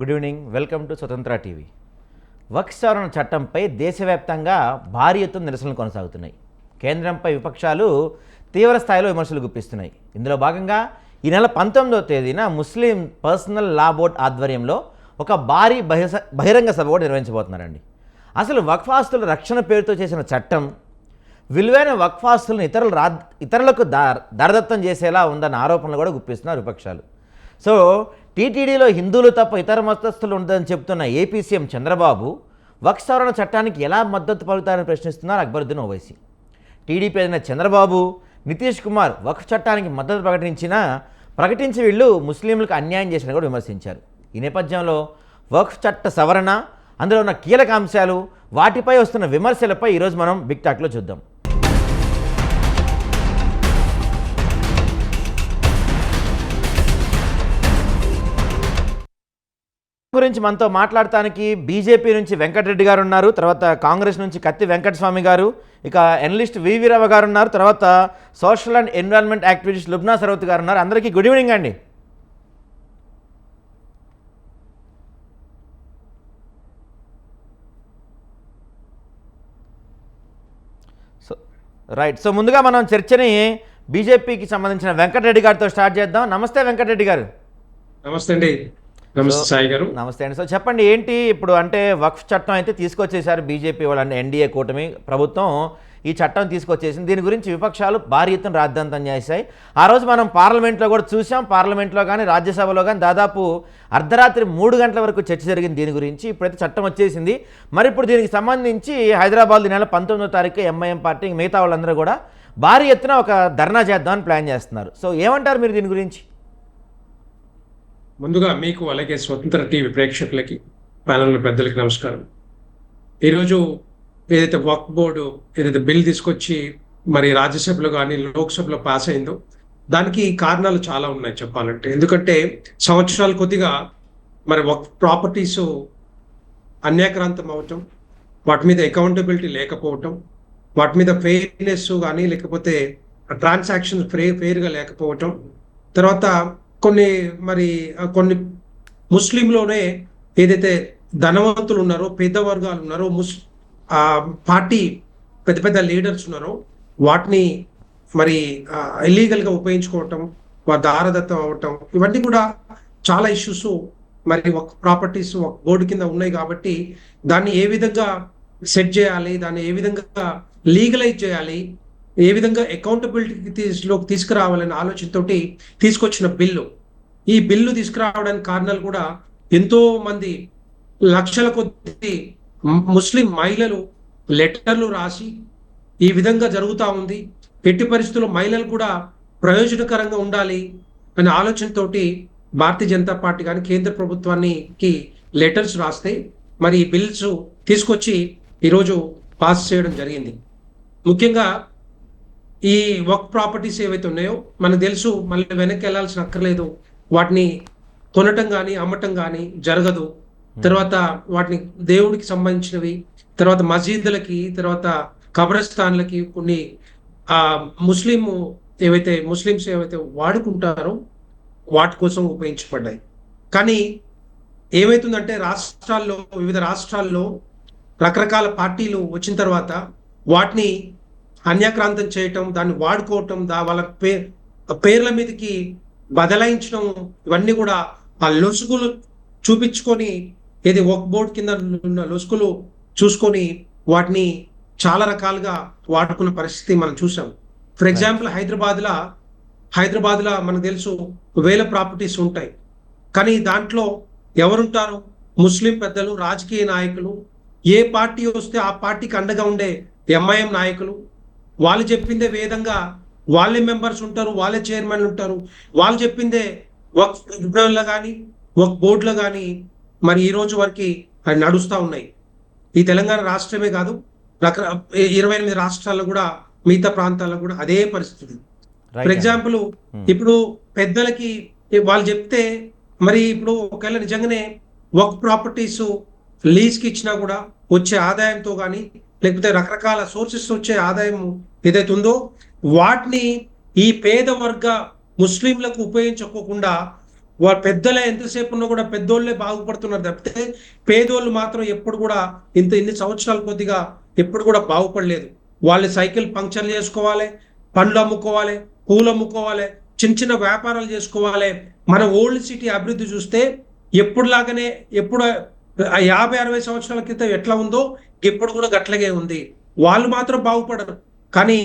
Good evening, welcome to స్వతంత్ర TV. వక్ఫ్ సవరణ చట్టంపై దేశవ్యాప్తంగా భారీ ఎత్తున నిరసనలు కొనసాగుతున్నాయి. కేంద్రంపై విపక్షాలు తీవ్ర స్థాయిలో విమర్శలు గుప్పిస్తున్నాయి. ఇందులో భాగంగా ఈ నెల 19వ తేదీన ముస్లిం పర్సనల్ లా బోర్డ్ ఆధ్వర్యంలో ఒక భారీ బహిరంగ సభ కూడా నిర్వహించబోతున్నారండి. అసలు వక్ఫ్ ఆస్తుల రక్షణ పేరుతో చేసిన చట్టం విలువైన వక్ఫ్ ఆస్తులను ఇతరులకు దారదత్తం చేసేలా ఉందన్న ఆరోపణలు కూడా గుప్పిస్తున్నారు విపక్షాలు. సో టీటీడీలో హిందువులు తప్ప ఇతర మతస్థులు ఉందని చెప్తున్న ఏపీ సీఎం చంద్రబాబు వక్ఫ్ సవరణ చట్టానికి ఎలా మద్దతు పలుకుతారని ప్రశ్నిస్తున్నారు అక్బరుద్దీన్ ఓవైసీ. టీడీపీ అధినేత చంద్రబాబు, నితీష్ కుమార్ వక్ఫ్ చట్టానికి మద్దతు ప్రకటించి వీళ్ళు ముస్లింలకు అన్యాయం చేసిన కూడా విమర్శించారు. ఈ నేపథ్యంలో వక్ఫ్ చట్ట సవరణ, అందులో ఉన్న కీలక అంశాలు, వాటిపై వస్తున్న విమర్శలపై ఈరోజు మనం బిగ్ టాక్లో చూద్దాం. గురించి మనతో మాట్లాడటానికి బీజేపీ నుంచి వెంకటరెడ్డి గారు ఉన్నారు, తర్వాత కాంగ్రెస్ నుంచి కత్తి వెంకటస్వామి గారు, ఇక ఎనలిస్ట్ వివీరావు గారు ఉన్నారు, తర్వాత social and environment activist Lubna Sarwath గారు ఉన్నారు. అందరికీ గుడ్ ఈవినింగ్ అండి. సో ముందుగా మనం చర్చని బీజేపీకి సంబంధించిన వెంకటరెడ్డి గారితో స్టార్ట్ చేద్దాం. నమస్తే వెంకటరెడ్డి గారు. నమస్తే అండి. నమస్తే సాయి గారు. నమస్తే అండి. సో చెప్పండి, ఏంటి ఇప్పుడు అంటే వక్ఫ్ చట్టం అయితే తీసుకొచ్చేసారు బీజేపీ వాళ్ళు, అంటే ఎన్డీఏ కూటమి ప్రభుత్వం ఈ చట్టం తీసుకొచ్చేసింది. దీని గురించి విపక్షాలు భారీ ఎత్తున రాద్ధాంతం చేశాయి. ఆ రోజు మనం పార్లమెంట్లో కూడా చూసాం. పార్లమెంట్లో కానీ రాజ్యసభలో కానీ దాదాపు అర్ధరాత్రి 3 గంటల వరకు చర్చ జరిగింది దీని గురించి. ఇప్పుడైతే చట్టం వచ్చేసింది. మరి ఇప్పుడు దీనికి సంబంధించి హైదరాబాద్ నెల 19వ తారీఖు ఎంఐఎం పార్టీ మిగతా వాళ్ళందరూ కూడా భారీ ఎత్తున ఒక ధర్నా చేద్దామని ప్లాన్ చేస్తున్నారు. సో ఏమంటారు మీరు దీని గురించి? ముందుగా మీకు అలాగే స్వతంత్ర టీవీ ప్రేక్షకులకి, ప్యానల్ పెద్దలకి నమస్కారం. ఈరోజు ఏదైతే వక్ఫ్ బోర్డు ఏదైతే బిల్ తీసుకొచ్చి మరి రాజ్యసభలో కానీ లోక్సభలో పాస్ అయిందో దానికి కారణాలు చాలా ఉన్నాయి చెప్పాలంటే. ఎందుకంటే సంవత్సరాల కొద్దిగా మరి వక్ఫ్ ప్రాపర్టీస్ అన్యాక్రాంతం అవటం, వాటి మీద అకౌంటబిలిటీ లేకపోవటం, వాటి మీద ఫెయిర్నెస్ కానీ లేకపోతే ట్రాన్సాక్షన్ ఫెయిర్గా లేకపోవటం, తర్వాత కొన్ని ముస్లింలోనే ఏదైతే ధనవంతులు ఉన్నారో, పేద వర్గాలు ఉన్నారో, పార్టీ పెద్ద పెద్ద లీడర్స్ ఉన్నారో వాటిని మరి ఇల్లీగల్గా ఉపయోగించుకోవటం, దారదత్తం అవ్వటం, ఇవన్నీ కూడా చాలా ఇష్యూస్ మరి ఒక ప్రాపర్టీస్ ఒక బోర్డు కింద ఉన్నాయి. కాబట్టి దాన్ని ఏ విధంగా సెట్ చేయాలి, దాన్ని ఏ విధంగా లీగలైజ్ చేయాలి, ఏ విధంగా అకౌంటబిలిటీలోకి తీసుకురావాలనే ఆలోచనతోటి తీసుకొచ్చిన బిల్లు. ఈ బిల్లు తీసుకురావడానికి కారణాలు కూడా ఎంతో మంది లక్షల కొద్ది ముస్లిం మహిళలు లెటర్లు రాసి ఈ విధంగా జరుగుతూ ఉంది, ఎట్టి పరిస్థితుల్లో మహిళలు కూడా ప్రయోజనకరంగా ఉండాలి అనే ఆలోచనతోటి భారతీయ జనతా పార్టీ కానీ కేంద్ర ప్రభుత్వానికి లెటర్స్ రాస్తే మరి ఈ బిల్స్ తీసుకొచ్చి ఈరోజు పాస్ చేయడం జరిగింది. ముఖ్యంగా ఈ వక్ఫ్ ప్రాపర్టీస్ ఏవైతే ఉన్నాయో మనకు తెలుసు, మళ్ళీ వెనక్కి వెళ్ళాల్సిన అక్కర్లేదు. వాటిని కొనటం కానీ అమ్మటం కానీ జరగదు. తర్వాత వాటిని దేవుడికి సంబంధించినవి, తర్వాత మసీదులకి, తర్వాత కబ్రస్థాన్లకి, కొన్ని ముస్లిమ్స్ ఏవైతే వాడుకుంటారో వాటి కోసం ఉపయోగించబడ్డాయి. కానీ ఏమైతుందంటే వివిధ రాష్ట్రాల్లో రకరకాల పార్టీలు వచ్చిన తర్వాత వాటిని అన్యాక్రాంతం చేయటం, దాన్ని వాడుకోవటం, వాళ్ళ పేర్ల మీదకి బదలాయించడం, ఇవన్నీ కూడా ఆ లొసుగులు చూపించుకొని ఏది వక్ఫ్ బోర్డు కింద ఉన్న లొసుగులు చూసుకొని వాటిని చాలా రకాలుగా వాడుకున్న పరిస్థితి మనం చూసాం. ఫర్ ఎగ్జాంపుల్ హైదరాబాద్ లా మనకు తెలుసు వేల ప్రాపర్టీస్ ఉంటాయి. కానీ దాంట్లో ఎవరుంటారు? ముస్లిం పెద్దలు, రాజకీయ నాయకులు, ఏ పార్టీ వస్తే ఆ పార్టీకి అండగా ఉండే ఎంఐఎం నాయకులు, వాళ్ళు చెప్పిందే వేదంగా వాళ్ళే మెంబర్స్ ఉంటారు, వాళ్ళే చైర్మన్లు ఉంటారు, వాళ్ళు చెప్పిందే వక్ఫ్ ట్రిబ్యునల్లో కానీ వక్ఫ్ బోర్డులో కానీ మరి ఈ రోజు వరకు అది నడుస్తూ ఉన్నాయి. ఈ తెలంగాణ రాష్ట్రమే కాదు, 28 రాష్ట్రాల్లో కూడా, మిగతా ప్రాంతాల్లో కూడా అదే పరిస్థితి. ఫర్ ఎగ్జాంపుల్ ఇప్పుడు పెద్దలకి వాళ్ళు చెప్తే మరి ఇప్పుడు ఒకవేళ నిజంగానే వక్ఫ్ ప్రాపర్టీస్ లీజ్కి ఇచ్చినా కూడా వచ్చే ఆదాయంతో కానీ లేకపోతే రకరకాల సోర్సెస్ వచ్చే ఆదాయం ఏదైతే ఉందో వాటిని ఈ పేద వర్గ ముస్లింలకు ఉపయోగించుకోకుండా వాళ్ళ పెద్దలే ఎంతసేపు ఉన్నా కూడా పెద్దోళ్ళే బాగుపడుతున్నారు తప్పితే పేదోళ్ళు మాత్రం ఎప్పుడు కూడా ఇన్ని సంవత్సరాల కొద్దిగా ఎప్పుడు కూడా బాగుపడలేదు. వాళ్ళు సైకిల్ పంక్చర్ చేసుకోవాలి, పండ్లు అమ్ముకోవాలి, పూలు అమ్ముకోవాలి, చిన్న చిన్న వ్యాపారాలు చేసుకోవాలి. మన ఓల్డ్ సిటీ అభివృద్ధి చూస్తే ఎప్పుడులాగానే ఎప్పుడు 50-60 సంవత్సరాల క్రితం ఎట్లా ఉందో ఇప్పుడు కూడా గట్లాగే ఉంది. వాళ్ళు మాత్రం బాగుపడరు. కానీ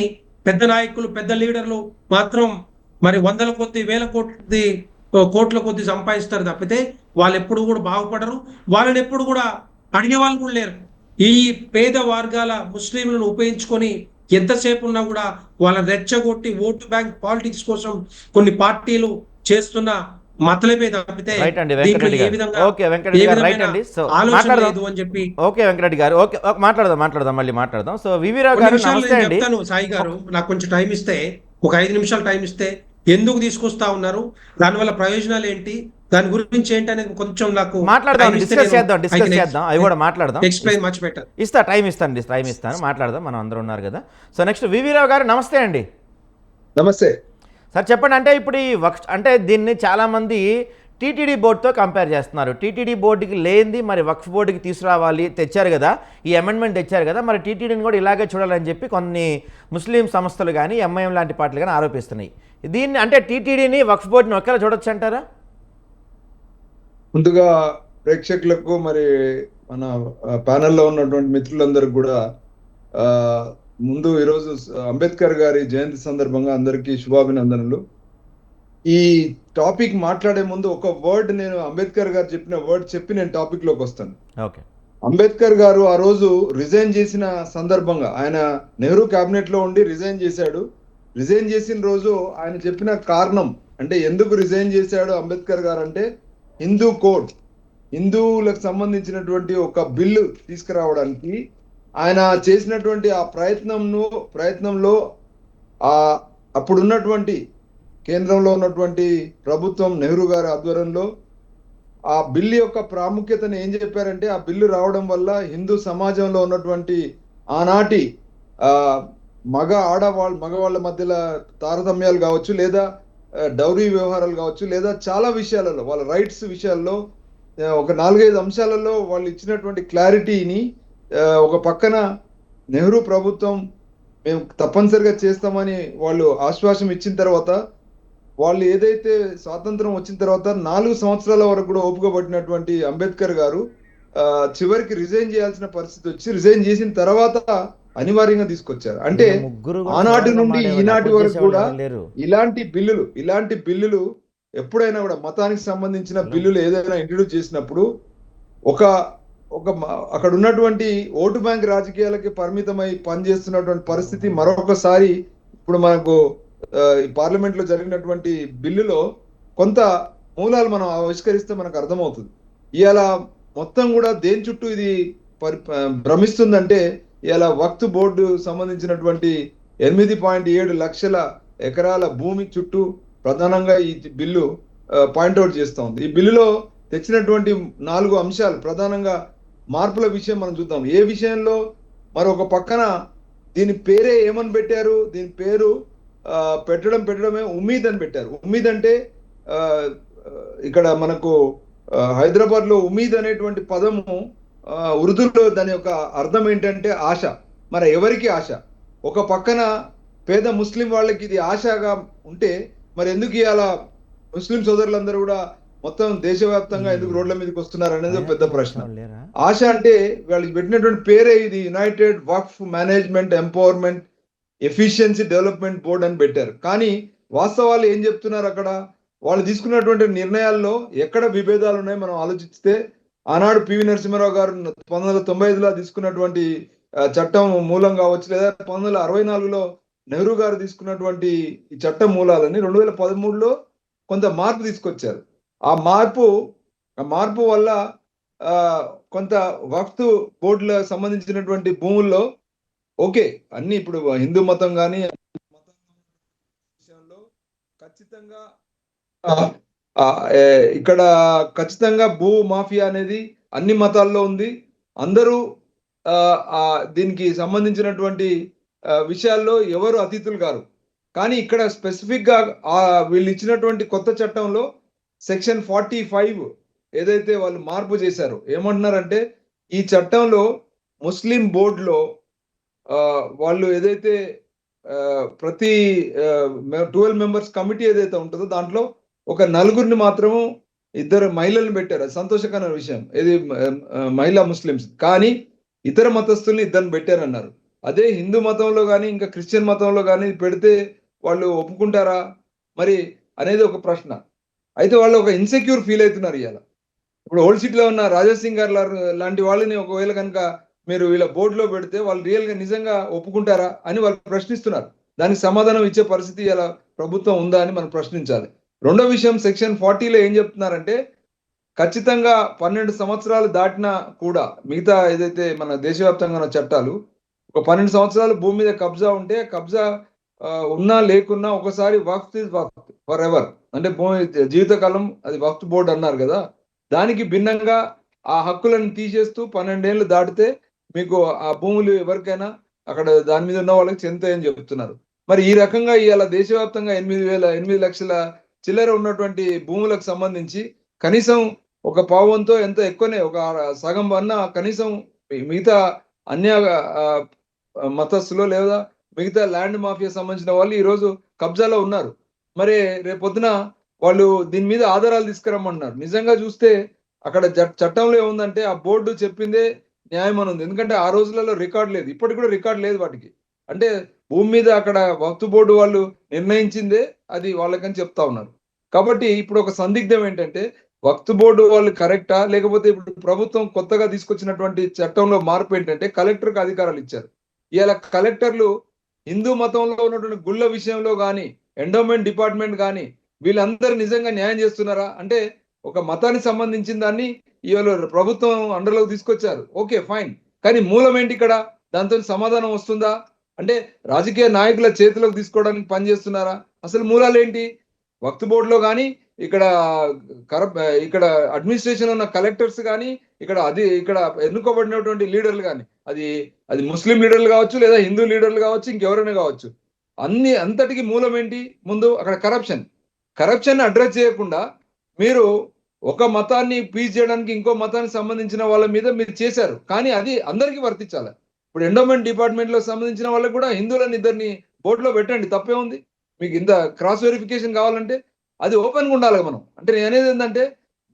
పెద్ద నాయకులు, పెద్ద లీడర్లు మాత్రం మరి వందల కొద్ది, వేల కోట్ల కొద్ది సంపాదిస్తారు తప్పితే వాళ్ళు ఎప్పుడు కూడా బాగుపడరు. వాళ్ళని ఎప్పుడు కూడా అడిగే వాళ్ళు కూడా లేరు. ఈ పేద వర్గాల ముస్లింలను ఉపయోగించుకొని ఎంతసేపు ఉన్నా కూడా వాళ్ళని రెచ్చగొట్టి ఓటు బ్యాంక్ పాలిటిక్స్ కోసం కొన్ని పార్టీలు చేస్తున్న మతలబే తప్పితే రైట్ అండి దీంట్లో వెంకటరెడ్డి ఏ గారు. విధంగా ఓకే వెంకటరెడ్డి గారు, రైట్ అండి. సో ఆలోచన మాట్లాడదాం. లేదు అని చెప్పి ఓకే వెంకటరెడ్డి గారు, ఓకే ఓకే, మాట్లాడదాం మళ్ళీ మాట్లాడదాం. సో వివి రావు కొన్ని గారు నిమిషాలు నమస్తే నేను అండి. చెప్తాను. సాయి గారు నాకు కొంచెం టైం ఇస్తే, ఒక 5 నిమిషాలు టైం ఇస్తే ఎందుకు తీసుకొస్తా ఉన్నారు, దానివల్ల ప్రయోజనాలు ఏంటి, దాని గురించి ఏంటి అనేది కొంచెం నాకు మాట్లాడదాం, టైం ఇస్తే డిస్కస్ చేద్దాం, అవి కూడా మాట్లాడదాం. Explain much better. టైం ఇస్తాను, మాట్లాడదాం, మనం అందరూ ఉన్నారు కదా. సో నెక్స్ట్ వివి రావు గారు నమస్తే అండి. నమస్తే సార్ చెప్పండి. అంటే ఇప్పుడు ఈ అంటే దీన్ని చాలామంది టీటీడీ బోర్డుతో కంపేర్ చేస్తున్నారు. టీటీడీ బోర్డుకి లేనిది మరి వక్ఫ్ బోర్డుకి తీసుకురావాలి, తెచ్చారు కదా, ఈ అమెండ్మెంట్ తెచ్చారు కదా, మరి టీటీడీని కూడా ఇలాగే చూడాలని చెప్పి కొన్ని ముస్లిం సంస్థలు కానీ ఎంఐఎం లాంటి పార్టీలు కానీ ఆరోపిస్తున్నాయి. దీన్ని అంటే టీటీడీని వక్ఫ్ బోర్డుని ఒకేలా చూడొచ్చు అంటారా? ముందుగా ప్రేక్షకులకు మరి మన ప్యానెల్లో ఉన్నటువంటి మిత్రులందరికీ కూడా ముందు ఈరోజు అంబేద్కర్ గారి జయంతి సందర్భంగా అందరికీ శుభాభినందనలు. ఈ టాపిక్ మాట్లాడే ముందు ఒక వర్డ్, నేను అంబేద్కర్ గారు చెప్పిన వర్డ్ చెప్పి నేను టాపిక్ లోకి వస్తాను. ఓకే. అంబేద్కర్ గారు ఆ రోజు రిజైన్ చేసిన సందర్భంగా, ఆయన నెహ్రూ క్యాబినెట్ లో ఉండి రిజైన్ చేశాడు. రిజైన్ చేసిన రోజు ఆయన చెప్పిన కారణం, అంటే ఎందుకు రిజైన్ చేశాడు అంబేద్కర్ గారు అంటే, హిందూ కోడ్, హిందువులకు సంబంధించినటువంటి ఒక బిల్లు తీసుకురావడానికి ఆయన చేసినటువంటి ఆ ప్రయత్నంలో అప్పుడున్నటువంటి కేంద్రంలో ఉన్నటువంటి ప్రభుత్వం నెహ్రూ గారి ఆధ్వర్యంలో ఆ బిల్లు యొక్క ప్రాముఖ్యతను ఏం చెప్పారంటే, ఆ బిల్లు రావడం వల్ల హిందూ సమాజంలో ఉన్నటువంటి ఆనాటి మగవాళ్ళ మధ్యలో తారతమ్యాలు కావచ్చు, లేదా డౌరీ వ్యవహారాలు కావచ్చు, లేదా చాలా విషయాలలో వాళ్ళ రైట్స్ విషయాల్లో ఒక 4-5 అంశాలలో వాళ్ళు ఇచ్చినటువంటి క్లారిటీని ఒక పక్కన నెహ్రూ ప్రభుత్వం మేము తప్పనిసరిగా చేస్తామని వాళ్ళు ఆశ్వాసం ఇచ్చిన తర్వాత, వాళ్ళు ఏదైతే స్వాతంత్రం వచ్చిన తర్వాత 4 సంవత్సరాల వరకు కూడా ఓపిక పట్టినటువంటి అంబేద్కర్ గారు చివరికి రిజైన్ చేయాల్సిన పరిస్థితి వచ్చి, రిజైన్ చేసిన తర్వాత అనివార్యంగా తీసుకొచ్చారు. అంటే ఆనాటి నుండి ఈనాటి వరకు కూడా ఇలాంటి బిల్లులు ఎప్పుడైనా కూడా మతానికి సంబంధించిన బిల్లులు ఏదైనా ఇంట్రడ్యూస్ చేసినప్పుడు అక్కడ ఉన్నటువంటి ఓటు బ్యాంక్ రాజకీయాలకి పరిమితమై పనిచేస్తున్నటువంటి పరిస్థితి మరొకసారి ఇప్పుడు మనకు పార్లమెంట్ లో జరిగినటువంటి బిల్లులో కొంత మూలాలు మనం ఆవిష్కరిస్తే మనకు అర్థమవుతుంది. ఇవాళ మొత్తం కూడా దేని చుట్టూ ఇది భ్రమిస్తుందంటే, ఇవాళ వక్ఫ్ బోర్డు సంబంధించినటువంటి 8.7 లక్షల ఎకరాల భూమి చుట్టూ ప్రధానంగా ఈ బిల్లు పాయింట్అవుట్ చేస్తూ ఉంది. ఈ బిల్లులో తెచ్చినటువంటి 4 అంశాలు, ప్రధానంగా మార్పుల విషయం మనం చూద్దాం. ఏ విషయంలో మరొక పక్కన దీని పేరే ఏమని పెట్టారు, దీని పేరు పెట్టడమే ఉమ్మీద్ అని పెట్టారు. ఉమ్మీద్ అంటే ఇక్కడ మనకు హైదరాబాద్ లో ఉమ్మీద్ అనేటువంటి పదము ఉర్దూలో దాని యొక్క అర్థం ఏంటంటే ఆశ. మరి ఎవరికి ఆశ? ఒక పక్కన పేద ముస్లిం వాళ్ళకి ఇది ఆశగా ఉంటే, మరి ఎందుకు ఇవాళ ముస్లిం సోదరులందరూ కూడా మొత్తం దేశవ్యాప్తంగా ఎందుకు రోడ్ల మీదకి వస్తున్నారు అనేది పెద్ద ప్రశ్న. ఆశ అంటే వాళ్ళకి పెట్టినటువంటి పేరే ఇది united Waqf management empowerment efficiency development board అని పెట్టారు. కానీ వాస్తవాలు ఏం చెప్తున్నారు? అక్కడ వాళ్ళు తీసుకున్నటువంటి నిర్ణయాల్లో ఎక్కడ విభేదాలు ఉన్నాయి మనం ఆలోచిస్తే, ఆనాడు పివి నరసింహారావు గారు 1995లో తీసుకున్నటువంటి చట్టం మూలం కావచ్చు, లేదా 1964లో నెహ్రూ గారు తీసుకున్నటువంటి ఈ చట్టం మూలాలని 2013లో కొంత మార్పు తీసుకొచ్చారు. ఆ మార్పు వల్ల కొంత వక్ఫ్ బోర్డుల సంబంధించినటువంటి భూముల్లో ఓకే అన్ని ఇప్పుడు హిందూ మతం కానీ విషయంలో ఖచ్చితంగా ఇక్కడ ఖచ్చితంగా భూ మాఫియా అనేది అన్ని మతాల్లో ఉంది. అందరూ దీనికి సంబంధించినటువంటి విషయాల్లో ఎవరు అతిథులు గారు. కానీ ఇక్కడ స్పెసిఫిక్ గా వీళ్ళు ఇచ్చినటువంటి కొత్త చట్టంలో సెక్షన్ 45 ఏదైతే వాళ్ళు మార్పు చేశారో ఏమంటున్నారంటే ఈ చట్టంలో ముస్లిం బోర్డులో వాళ్ళు ఏదైతే ప్రతి 12 మెంబర్స్ కమిటీ ఏదైతే ఉంటుందో దాంట్లో ఒక నలుగురిని మాత్రము ఇద్దరు మహిళలను పెట్టారు. అది సంతోషకరమైన విషయం. ఇది మహిళా ముస్లిమ్స్. కానీ ఇతర మతస్థుల్ని ఇద్దరిని పెట్టారన్నారు. అదే హిందూ మతంలో కానీ ఇంకా క్రిస్టియన్ మతంలో కానీ పెడితే వాళ్ళు ఒప్పుకుంటారా మరి అనేది ఒక ప్రశ్న. అయితే వాళ్ళు ఒక ఇన్సెక్యూర్ ఫీల్ అవుతున్నారు ఇవాళ. ఇప్పుడు ఓల్డ్ సిటీలో ఉన్న రాజాసింగ్ గారు లాంటి వాళ్ళని ఒకవేళ కనుక మీరు వీళ్ళ బోర్డులో పెడితే వాళ్ళు రియల్ గా నిజంగా ఒప్పుకుంటారా అని వాళ్ళు ప్రశ్నిస్తున్నారు. దానికి సమాధానం ఇచ్చే పరిస్థితి ఇలా ప్రభుత్వం ఉందా అని మనం ప్రశ్నించాలి. రెండో విషయం, సెక్షన్ 40లో ఏం చెప్తున్నారంటే ఖచ్చితంగా 12 సంవత్సరాలు దాటినా కూడా మిగతా ఏదైతే మన దేశవ్యాప్తంగా ఉన్న చట్టాలు ఒక 12 సంవత్సరాలు భూమి మీద కబ్జా ఉంటే కబ్జా ఉన్నా లేకున్నా ఒకసారి వక్ఫ్ ఇస్ వక్ఫ్ ఫర్ ఎవర్, అంటే భూమి జీవితకాలం అది వక్ఫ్ బోర్డు అన్నారు కదా, దానికి భిన్నంగా ఆ హక్కులను తీసేస్తూ 12 ఏళ్ళు దాటితే మీకు ఆ భూములు ఎవరికైనా అక్కడ దాని మీద ఉన్న వాళ్ళకి చెందుతాయని చెప్తున్నారు. మరి ఈ రకంగా ఇవాళ దేశవ్యాప్తంగా 8 లక్షల చిల్లర ఉన్నటువంటి భూములకు సంబంధించి కనీసం ఒక పావంతో ఎంతో ఎక్కువనే ఒక సగం అన్న కనీసం మిగతా అన్య మతస్థులో లేదా మిగతా ల్యాండ్ మాఫియా సంబంధించిన వాళ్ళు ఈ రోజు కబ్జాలో ఉన్నారు. మరి రేపొద్దున వాళ్ళు దీని మీద ఆధారాలు తీసుకురమ్మన్నారు. నిజంగా చూస్తే అక్కడ చట్టంలో ఏముందంటే ఆ బోర్డు చెప్పిందే న్యాయం అని ఉంది. ఎందుకంటే ఆ రోజులలో రికార్డు లేదు, ఇప్పటికి కూడా రికార్డు లేదు వాటికి. అంటే భూమి మీద అక్కడ వక్ఫ్ బోర్డు వాళ్ళు నిర్ణయించిందే అది వాళ్ళకని చెప్తా ఉన్నారు. కాబట్టి ఇప్పుడు ఒక సందిగ్ధం ఏంటంటే వక్ఫ్ బోర్డు వాళ్ళు కరెక్టా, లేకపోతే ఇప్పుడు ప్రభుత్వం కొత్తగా తీసుకొచ్చినటువంటి చట్టంలో మార్పు ఏంటంటే కలెక్టర్కి అధికారాలు ఇచ్చారు. ఇవాళ కలెక్టర్లు హిందూ మతంలో ఉన్నటువంటి గుళ్ళ విషయంలో కానీ ఎండోమెంట్ డిపార్ట్మెంట్ కానీ వీళ్ళందరూ నిజంగా న్యాయం చేస్తున్నారా అంటే ఒక మతానికి సంబంధించిన దాన్ని ఇవాళ ప్రభుత్వం అండర్లోకి తీసుకొచ్చారు, ఓకే ఫైన్, కానీ మూలం ఏంటి ఇక్కడ? దాంతో సమాధానం వస్తుందా? అంటే రాజకీయ నాయకుల చేతిలోకి తీసుకోవడానికి పనిచేస్తున్నారా? అసలు మూలాలు ఏంటి? వక్ఫ్ బోర్డులో కానీ ఇక్కడ ఇక్కడ అడ్మినిస్ట్రేషన్ ఉన్న కలెక్టర్స్ కానీ ఇక్కడ ఎన్నుకోబడినటువంటి లీడర్లు కానీ అది ముస్లిం లీడర్లు కావచ్చు లేదా హిందూ లీడర్లు కావచ్చు ఇంకెవరైనా కావచ్చు, అంతటికి మూలం ఏంటి? ముందు అక్కడ కరప్షన్ అడ్రస్ చేయకుండా మీరు ఒక మతాన్ని పీస్ చేయడానికి ఇంకో మతానికి సంబంధించిన వాళ్ళ మీద మీరు చేశారు, కానీ అది అందరికీ వర్తించాలి. ఇప్పుడు ఎండోమెంట్ డిపార్ట్మెంట్ లో సంబంధించిన వాళ్ళకి కూడా హిందువులను ఇద్దరిని బోర్డులో పెట్టండి, తప్పే ఉంది. మీకు ఇంత క్రాస్ వెరిఫికేషన్ కావాలంటే అది ఓపెన్గా ఉండాలి. మనం అంటే నేను అనేది ఏంటంటే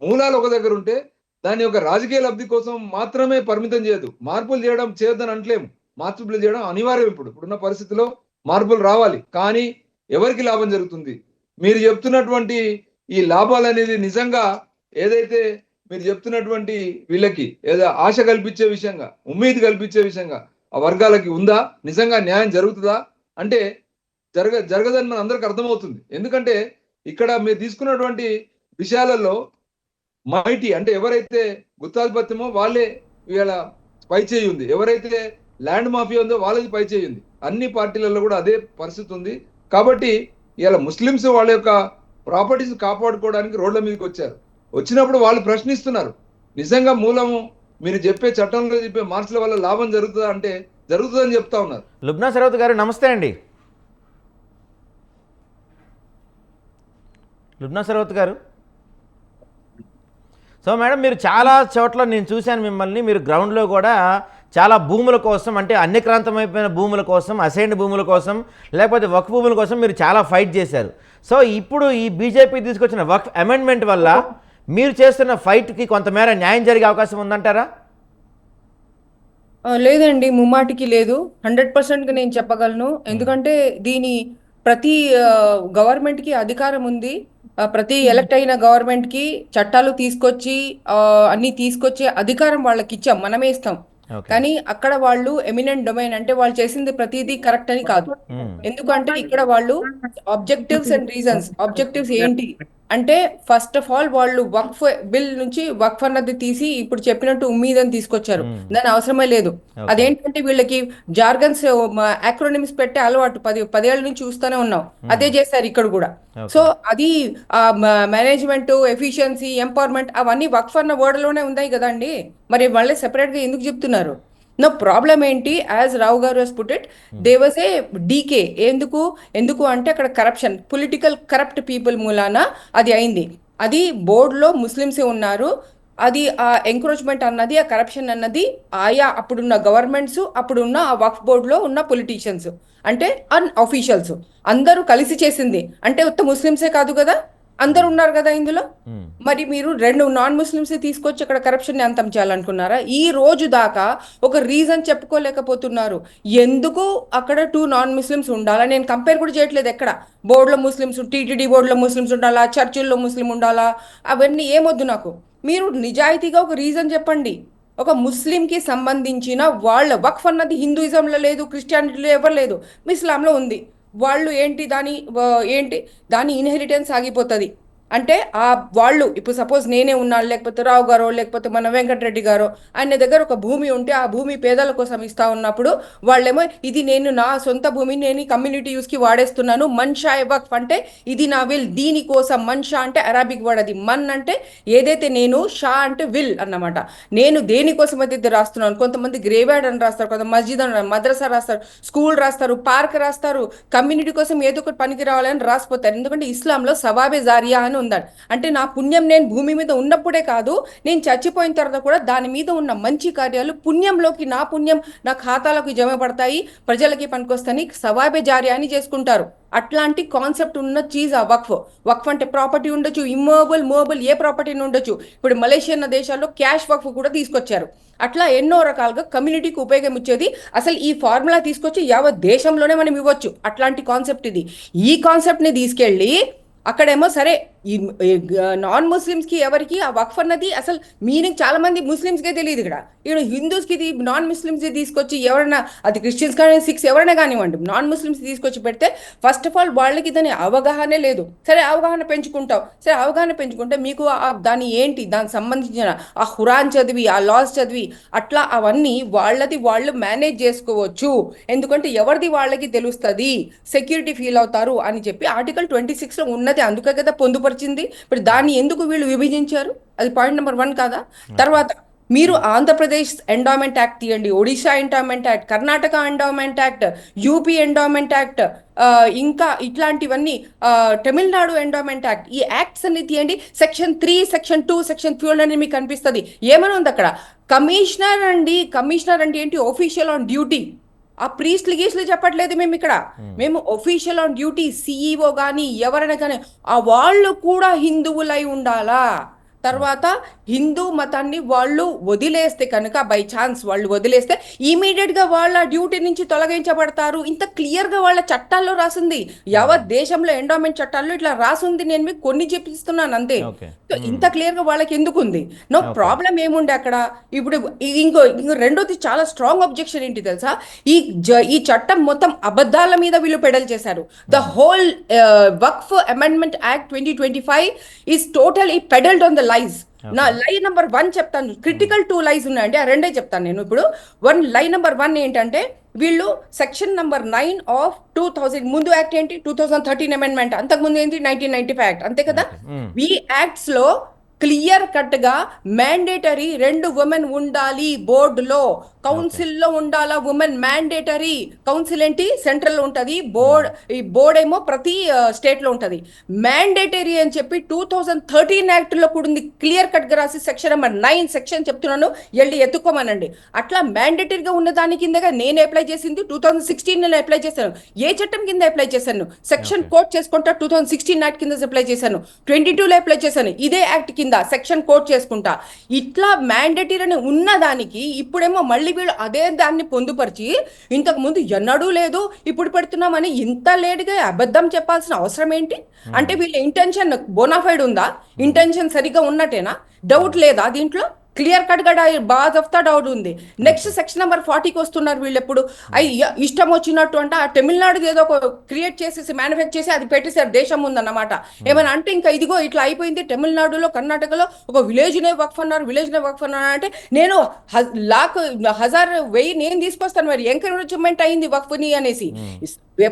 మూలాలు ఒక దగ్గర ఉంటే దాని యొక్క రాజకీయ లబ్ధి కోసం మాత్రమే పరిమితం చేయదు. మార్పులు చేయొద్దని అంటలేము, మార్పులు చేయడం అనివార్యం. ఇప్పుడున్న పరిస్థితిలో మార్పులు రావాలి, కానీ ఎవరికి లాభం జరుగుతుంది? మీరు చెప్తున్నటువంటి ఈ లాభాలు అనేది నిజంగా ఏదైతే మీరు చెప్తున్నటువంటి వీళ్ళకి ఏదో ఆశ కల్పించే విషయంగా, ఉమ్మీది కల్పించే విషయంగా ఆ వర్గాలకి ఉందా? నిజంగా న్యాయం జరుగుతుందా అంటే జరగదని మన అందరికి అర్థమవుతుంది. ఎందుకంటే ఇక్కడ మీరు తీసుకున్నటువంటి విషయాలలో మైటీ అంటే ఎవరైతే గుత్తాధిపత్యమో వాళ్ళే ఇవాళ పై చేయి ఉంది, ఎవరైతే ల్యాండ్ మాఫియా ఉందో వాళ్ళది పై చేయి ఉంది. అన్ని పార్టీలలో కూడా అదే పరిస్థితి ఉంది. కాబట్టి ఇవాళ ముస్లిమ్స్ వాళ్ళ యొక్క ప్రాపర్టీస్ కాపాడుకోవడానికి రోడ్ల మీదకి వచ్చినప్పుడు వాళ్ళు ప్రశ్నిస్తున్నారు. నిజంగా మూలము మీరు చెప్పే చట్టంలో చెప్పే మార్పుల వల్ల లాభం జరుగుతుందా అంటే జరుగుతుందని చెప్తా ఉన్నారు. లుబ్నా సరౌత్ గారు నమస్తే అండి. లుబ్నా సరౌత్ గారు, సో మేడం మీరు చాలా చోట్ల నేను చూశాను మిమ్మల్ని, మీరు గ్రౌండ్లో కూడా చాలా భూముల కోసం అంటే అన్యక్రాంతమైపోయిన భూముల కోసం, అసైన్డ్ భూముల కోసం, లేకపోతే వక్ఫ్ భూముల కోసం మీరు చాలా ఫైట్ చేశారు. సో ఇప్పుడు ఈ బీజేపీ తీసుకొచ్చిన వక్ఫ్ అమెండ్మెంట్ వల్ల మీరు చేస్తున్న ఫైట్కి కొంతమేర న్యాయం జరిగే అవకాశం ఉందంటారా? లేదండి, ముమ్మాటికి లేదు. 100%గా నేను చెప్పగలను. ఎందుకంటే ప్రతి గవర్నమెంట్కి అధికారం ఉంది. ప్రతి ఎలక్ట్ అయిన గవర్నమెంట్కి చట్టాలు తీసుకొచ్చి అన్ని తీసుకొచ్చే అధికారం వాళ్ళకి ఇచ్చాం, మనమే ఇస్తాం. కానీ అక్కడ వాళ్ళు ఎమినెంట్ డొమైన్ అంటే వాళ్ళు చేసింది ప్రతిదీ కరెక్ట్ అని కాదు. ఎందుకంటే ఇక్కడ వాళ్ళు ఆబ్జెక్టివ్స్ అండ్ రీజన్స్. ఆబ్జెక్టివ్స్ ఏంటి అంటే ఫస్ట్ ఆఫ్ ఆల్ వాళ్ళు వక్ఫ్ బిల్ నుంచి వక్ఫ్ అన్నది తీసి ఇప్పుడు చెప్పినట్టు ఉమ్మీదని తీసుకొచ్చారు. దాని అవసరమే లేదు. అదేంటంటే వీళ్ళకి జార్గన్స్ యాక్రోనిమ్స్ పెట్టే అలవాటు 10 ఏళ్ళ నుంచి చూస్తూనే ఉన్నాం. అదే చేశారు ఇక్కడ కూడా. సో అది మేనేజ్మెంట్, ఎఫిషియన్సీ, ఎంపవర్మెంట్ అవన్నీ వక్ఫ్ అన్న వర్డ్ లోనే ఉన్నాయి కదండి. మరి వాళ్ళే సెపరేట్ గా ఎందుకు చెప్తున్నారు? నో ప్రాబ్లం ఏంటి? యాజ్ రావు గారు has put it, they was a DK. ఎందుకు అంటే అక్కడ కరప్షన్, పొలిటికల్ కరప్ట్ పీపుల్ మూలాన అది అయింది. అది బోర్డులో ముస్లిమ్సే ఉన్నారు. అది ఆ ఎంక్రోచ్మెంట్ అన్నది, ఆ కరప్షన్ అన్నది ఆయా అప్పుడున్న గవర్నమెంట్స్, అప్పుడున్న ఆ వక్ఫ్ బోర్డులో ఉన్న పొలిటీషియన్స్, అంటే అఫీషియల్స్ అందరూ కలిసి చేసింది. అంటే ఉత్త ముస్లిమ్సే కాదు కదా, అందరు ఉన్నారు కదా ఇందులో. మరి మీరు 2 నాన్ ముస్లిమ్స్ తీసుకొచ్చి అక్కడ కరప్షన్ ని అంతం చేయాలనుకున్నారా? ఈ రోజు దాకా ఒక రీజన్ చెప్పుకోలేకపోతున్నారు. ఎందుకు అక్కడ 2 నాన్ ముస్లిమ్స్ ఉండాలా? నేను కంపేర్ కూడా చేయట్లేదు. ఎక్కడ బోర్డులో ముస్లిమ్స్, టీటీడీ బోర్డులో ముస్లిమ్స్ ఉండాలా, చర్చిల్లో ముస్లిం ఉండాలా, అవన్నీ ఏమొద్దు నాకు. మీరు నిజాయితీగా ఒక రీజన్ చెప్పండి. ఒక ముస్లింకి సంబంధించిన వాళ్ళ వక్ఫ్ అన్నది హిందూయిజంలో లేదు, క్రిస్టియానిటీలో ఎవరు లేదు, ఇస్లాంలో ఉంది. వాళ్ళు ఏంటి ఏంటి దాని ఇన్హెరిటెన్స్ ఆగిపోతుంది. అంటే ఆ వాళ్ళు ఇప్పుడు సపోజ్ నేనే ఉన్నాను, లేకపోతే రావు గారో, లేకపోతే మన వెంకటరెడ్డి గారో, ఆయన దగ్గర ఒక భూమి ఉంటే ఆ భూమి పేదల కోసం ఇస్తా ఉన్నప్పుడు వాళ్ళేమో ఇది నేను నా సొంత భూమిని నేను కమ్యూనిటీ యూస్కి వాడేస్తున్నాను, మన్షా వక్ఫ్ అంటే ఇది నా విల్, దీనికోసం. మన్షా అంటే అరాబిక్ వర్డ్, అది మన్ అంటే ఏదైతే నేను, షా అంటే విల్ అన్నమాట. నేను దేనికోసం అయితే ఇది రాస్తున్నాను. కొంతమంది గ్రేవ్యార్డ్ అని రాస్తారు, కొంత మస్జిద్ అని, మద్రసా రాస్తారు, స్కూల్ రాస్తారు, పార్క్ రాస్తారు, కమ్యూనిటీ కోసం ఏదో ఒకటి పనికి రావాలని రాసిపోతారు. ఎందుకంటే ఇస్లాంలో సవాబే జారియా అని ఉందండి. అంటే నా పుణ్యం నేను భూమి మీద ఉన్నప్పుడే కాదు, నేను చచ్చిపోయిన తర్వాత కూడా దాని మీద ఉన్న మంచి కార్యాలు పుణ్యంలోకి, నా పుణ్యం నా ఖాతాలోకి జమ పడతాయి, ప్రజలకి పనికొస్తాయి, సవాబే జారియా అని చేసుకుంటారు. అట్లాంటి కాన్సెప్ట్ ఉన్న చీజ్ ఆ వక్ఫ్. వక్ఫ్ అంటే ప్రాపర్టీ ఉండొచ్చు, ఇమ్మూవబుల్, మూవబుల్, ఏ ప్రాపర్టీని ఉండొచ్చు. ఇప్పుడు మలేషియా అన్న దేశాల్లో క్యాష్ వక్ఫ్ కూడా తీసుకొచ్చారు. అట్లా ఎన్నో రకాలుగా కమ్యూనిటీకి ఉపయోగం ఇచ్చేది. అసలు ఈ ఫార్ములా తీసుకొచ్చి యావత్ దేశంలోనే మనం ఇవ్వచ్చు. అట్లాంటి కాన్సెప్ట్ ఇది. ఈ కాన్సెప్ట్ని తీసుకెళ్ళి అక్కడేమో సరే ఈ నాన్ ముస్లిమ్స్కి ఎవరికి ఆ వక్ఫ్ అన్నది అసలు మీనింగ్ చాలా మంది ముస్లిమ్స్కే తెలియదు. ఇక్కడ హిందూస్కి ఇది నాన్ ముస్లిమ్స్ తీసుకొచ్చి ఎవరైనా, అది క్రిస్టియన్స్ కానీ సిక్స్ ఎవరైనా కానివ్వండి, నాన్ ముస్లిమ్స్ తీసుకొచ్చి పెడితే ఫస్ట్ ఆఫ్ ఆల్ వాళ్ళకి దాని అవగాహనే లేదు. సరే అవగాహన పెంచుకుంటాం, సరే అవగాహన పెంచుకుంటే మీకు దాని ఏంటి, దానికి సంబంధించిన ఆ ఖురాన్ చదివి, ఆ లాస్ చదివి అట్లా అవన్నీ వాళ్ళది వాళ్ళు మేనేజ్ చేసుకోవచ్చు. ఎందుకంటే ఎవరిది వాళ్ళకి తెలుస్తుంది, సెక్యూరిటీ ఫీల్ అవుతారు అని చెప్పి ఆర్టికల్ 26లో ఉన్నది. అందుకే కదా పొందుపరిచింది. ఇప్పుడు దాన్ని ఎందుకు వీళ్ళు విభజించారు? అది పాయింట్ నెంబర్ 1 కాదా? తర్వాత మీరు ఆంధ్రప్రదేశ్ ఎండోమెంట్ యాక్ట్ తీయండి, Odisha endowment act, Karnataka endowment act, UP endowment act, ఇంకా ఇట్లాంటివన్నీ, తమిళనాడు ఎండోమెంట్ యాక్ట్, ఈ యాక్ట్స్ అన్ని తీయండి. సెక్షన్ 3, సెక్షన్ 2, సెక్షన్ 3 అనేది మీకు కనిపిస్తుంది. ఏమైనా ఉంది అక్కడ? కమిషనర్ అండి. కమిషనర్ అంటే ఏంటి? Official on duty. ఆ ప్రీస్ట్లు గీస్లు చెప్పట్లేదు మేము ఇక్కడ. మేము ఒఫీషియల్ ఆన్ డ్యూటీ, సిఈఓ కానీ ఎవరైనా కానీ ఆ వాళ్ళు కూడా హిందువులై ఉండాలా. తర్వాత హిందూ మతాన్ని వాళ్ళు వదిలేస్తే కనుక, బై ఛాన్స్ వాళ్ళు వదిలేస్తే ఇమీడియట్గా వాళ్ళ డ్యూటీ నుంచి తొలగించబడతారు. ఇంత క్లియర్గా వాళ్ళ చట్టాల్లో రాసింది. యావత్ దేశంలో ఎండోమెంట్ చట్టాల్లో ఇట్లా రాసింది. నేను మీకు కొన్ని చెప్పిస్తున్నాను అంతే. సో ఇంత క్లియర్గా వాళ్ళకి ఎందుకు ఉంది? నో ప్రాబ్లం ఏముండే అక్కడ? ఇప్పుడు ఇంకో రెండోది చాలా స్ట్రాంగ్ అబ్జెక్షన్ ఏంటి తెలుసా? ఈ చట్టం మొత్తం అబద్ధాల మీద వీళ్ళు పెడల్ చేశారు. The whole Waqf amendment act 2025 is totally peddled on the lies. నా లై నెంబర్ 1 చెప్తాను. క్రిటికల్ 2 లైస్ ఉన్నాయండి, ఆ రెండే చెప్తాను నేను ఇప్పుడు. లై నెంబర్ 1 ఏంటంటే వీళ్ళు సెక్షన్ నెంబర్ 9 ఆఫ్ 2000 ముందు యాక్ట్ ఏంటి? 2013 అమెండ్మెంట్. అంతకుముందు ఏంటి? 1995 యాక్ట్, అంతే కదా? ఈ యాక్ట్స్ లో క్లియర్ కట్ గా మ్యాండేటరీ 2 ఉమెన్ ఉండాలి బోర్డులో, కౌన్సిల్లో ఉండాలా ఉమెన్ మ్యాండేటరీ. కౌన్సిల్ ఏంటి? సెంట్రల్ ఉంటుంది, ఈ బోర్డ్ ఏమో ప్రతి స్టేట్ లో ఉంటుంది. మ్యాండేటరీ అని చెప్పి 2013 యాక్ట్ లో కూడా ఉంది, క్లియర్ కట్ గా రాసి. సెక్షన్ నెంబర్ 9 సెక్షన్ చెప్తున్నాను, వెళ్ళి ఎత్తుకోమనండి. అట్లా మ్యాండేటరీగా ఉన్న దాని కిందగా నేను అప్లై చేసింది 2016 అప్లై చేశాను. ఏ చట్టం కింద అప్లై చేశాను? సెక్షన్ కోట్ చేసుకుంటా 2016 యాక్ట్ కింద అప్లై చేశాను, 22లో అప్లై చేశాను, ఇదే యాక్ట్ కింద సెక్షన్ కోట్ చేసుకుంటా. ఇట్లా మ్యాండేటరీ అని ఉన్న దానికి ఇప్పుడేమో మళ్ళీ వీళ్ళు అదే దాన్ని పొందుపరిచి ఇంతకు ముందు ఎన్నడూ లేదు ఇప్పుడు పెడుతున్నామని ఇంత లేట్గా అబద్ధం చెప్పాల్సిన అవసరం ఏంటి? అంటే వీళ్ళ ఇంటెన్షన్ బోనాఫైడ్ ఉందా? ఇంటెన్షన్ సరిగ్గా ఉన్నట్టేనా? డౌట్ లేదా దీంట్లో? క్లియర్ కట్ గా బాజ్ ఆఫ్ ద డౌట్ ఉంది. నెక్స్ట్ సెక్షన్ నెంబర్ 40కి వస్తున్నారు వీళ్ళు. ఎప్పుడు ఇష్టం వచ్చినట్టు అంటే ఆ తమిళనాడుకి ఏదో ఒక క్రియేట్ చేసేసి మ్యానుఫ్యాక్చర్ చేసి అది పెట్టేసారు దేశం ఉందన్నమాట. ఏమైనా అంటే ఇంకా ఇదిగో ఇట్లా అయిపోయింది. తమిళనాడులో, కర్ణాటకలో ఒక విలేజ్ నే వక్ఫ్ అన్నారు, విలేజ్ నే వక్ఫ్ అన్నారు అంటే నేను 1000 నేను తీసుకొస్తాను. మరి ఎంకరేజ్మెంట్ అయింది వక్ఫ్ని అనేసి.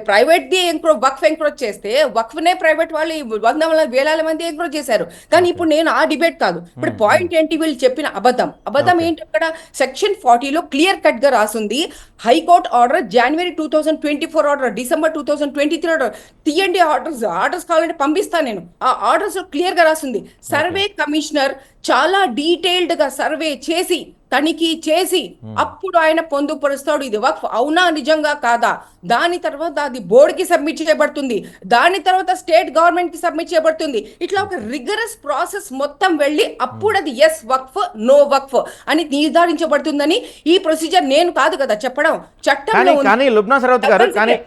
ప్రైవేట్ ది వక్ఫ్ ఎంక్రోచ్ చేస్తే వక్ఫ్నే ప్రైవేట్ వాళ్ళు 100,000 వేల మంది ఎంక్రోచ్ చేశారు. కానీ ఇప్పుడు నేను ఆ డిబేట్ కాదు. ఇప్పుడు పాయింట్ ఏంటి? వీళ్ళు చెప్పిన అబద్ధం ఏంటి అక్కడ సెక్షన్ 40లో క్లియర్ కట్ గా రాసింది. హైకోర్టు ఆర్డర్ జనవరి 2024 ఆర్డర్, డిసెంబర్ 2023 ఆర్డర్, తీయండి ఆర్డర్స్ కావాలంటే పంపిస్తాను నేను. ఆ ఆర్డర్స్ లో క్లియర్ గా రాసింది. సర్వే కమిషనర్ చాలా డీటెయిల్డ్ గా సర్వే చేసి తనిఖీ చేసి అప్పుడు ఆయన పొందుపరుస్తాడు ఇది వక్ఫ్ అవునా నిజంగా కాదా. దాని తర్వాత అది బోర్డుకి సబ్మిట్ చేయబడుతుంది, దాని తర్వాత స్టేట్ గవర్నమెంట్ కి సబ్మిట్ చేయబడుతుంది. ఇట్లా ఒక రిగరస్ ప్రాసెస్ మొత్తం వెళ్ళి అప్పుడు అది ఎస్ వక్ఫ్ నో వక్ఫ్ అని నిర్ధారించబడుతుందని. ఈ ప్రొసీజర్ నేను కాదు కదా చెప్పడం, చట్టంలో కానీ లుబ్నా సరౌత్ గారు కానీ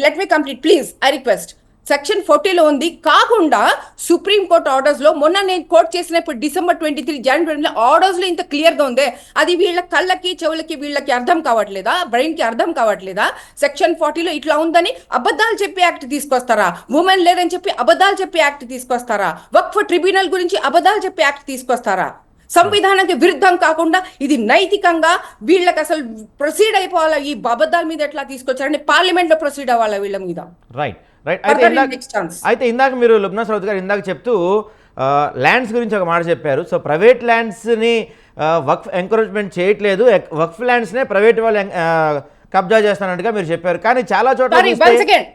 let me complete please, I request. Section 40లో ఉంది. కాకుండా సుప్రీం కోర్ట్ ఆర్డర్స్ లో మొన్న నేను కోర్ట్ చేసినప్పుడు డిసెంబర్ 23 జనవరి ఆర్డర్స్ లో ఇంత క్లియర్ గా ఉంది. అది వీళ్ళ కళ్ళకి చెవులకి వీళ్ళకి అర్థం కావట్లేదా, బ్రెయిన్ కి అర్థం కావట్లేదా? సెక్షన్ 40లో ఇట్లా ఉందని అబద్ధాలు చెప్పి యాక్ట్ తీసుకొస్తారా? ఉమెన్ లేదని చెప్పి అబద్ధాలు చెప్పి యాక్ట్ తీసుకొస్తారా? వక్ఫ్ ట్రిబ్యునల్ గురించి అబద్ధాలు చెప్పి యాక్ట్ తీసుకొస్తారా? సంవిధానానికి విరుద్ధం కాకుండా ఇది నైతికంగా వీళ్ళకి అసలు ప్రొసీడ్ అయిపోవాలా? ఈ అబద్ధాల మీద ఎట్లా తీసుకొచ్చారంటే పార్లమెంట్ లో ప్రొసీడ్ అవ్వాలా వీళ్ళ మీద? రైట్. అయితే ఇందాక మీరు లుబ్నా సరౌత్ గారు ఇందాక చెప్తూ ల్యాండ్స్ గురించి ఒక మాట చెప్పారు. సో ప్రైవేట్ ల్యాండ్స్ని వక్ఫ్ ఎంకరేజ్మెంట్ చేయట్లేదు, వక్ఫ్ ల్యాండ్స్నే ప్రైవేట్ వాళ్ళు కబ్జా చేస్తానట్టుగా మీరు చెప్పారు. కానీ చాలా చోట్ల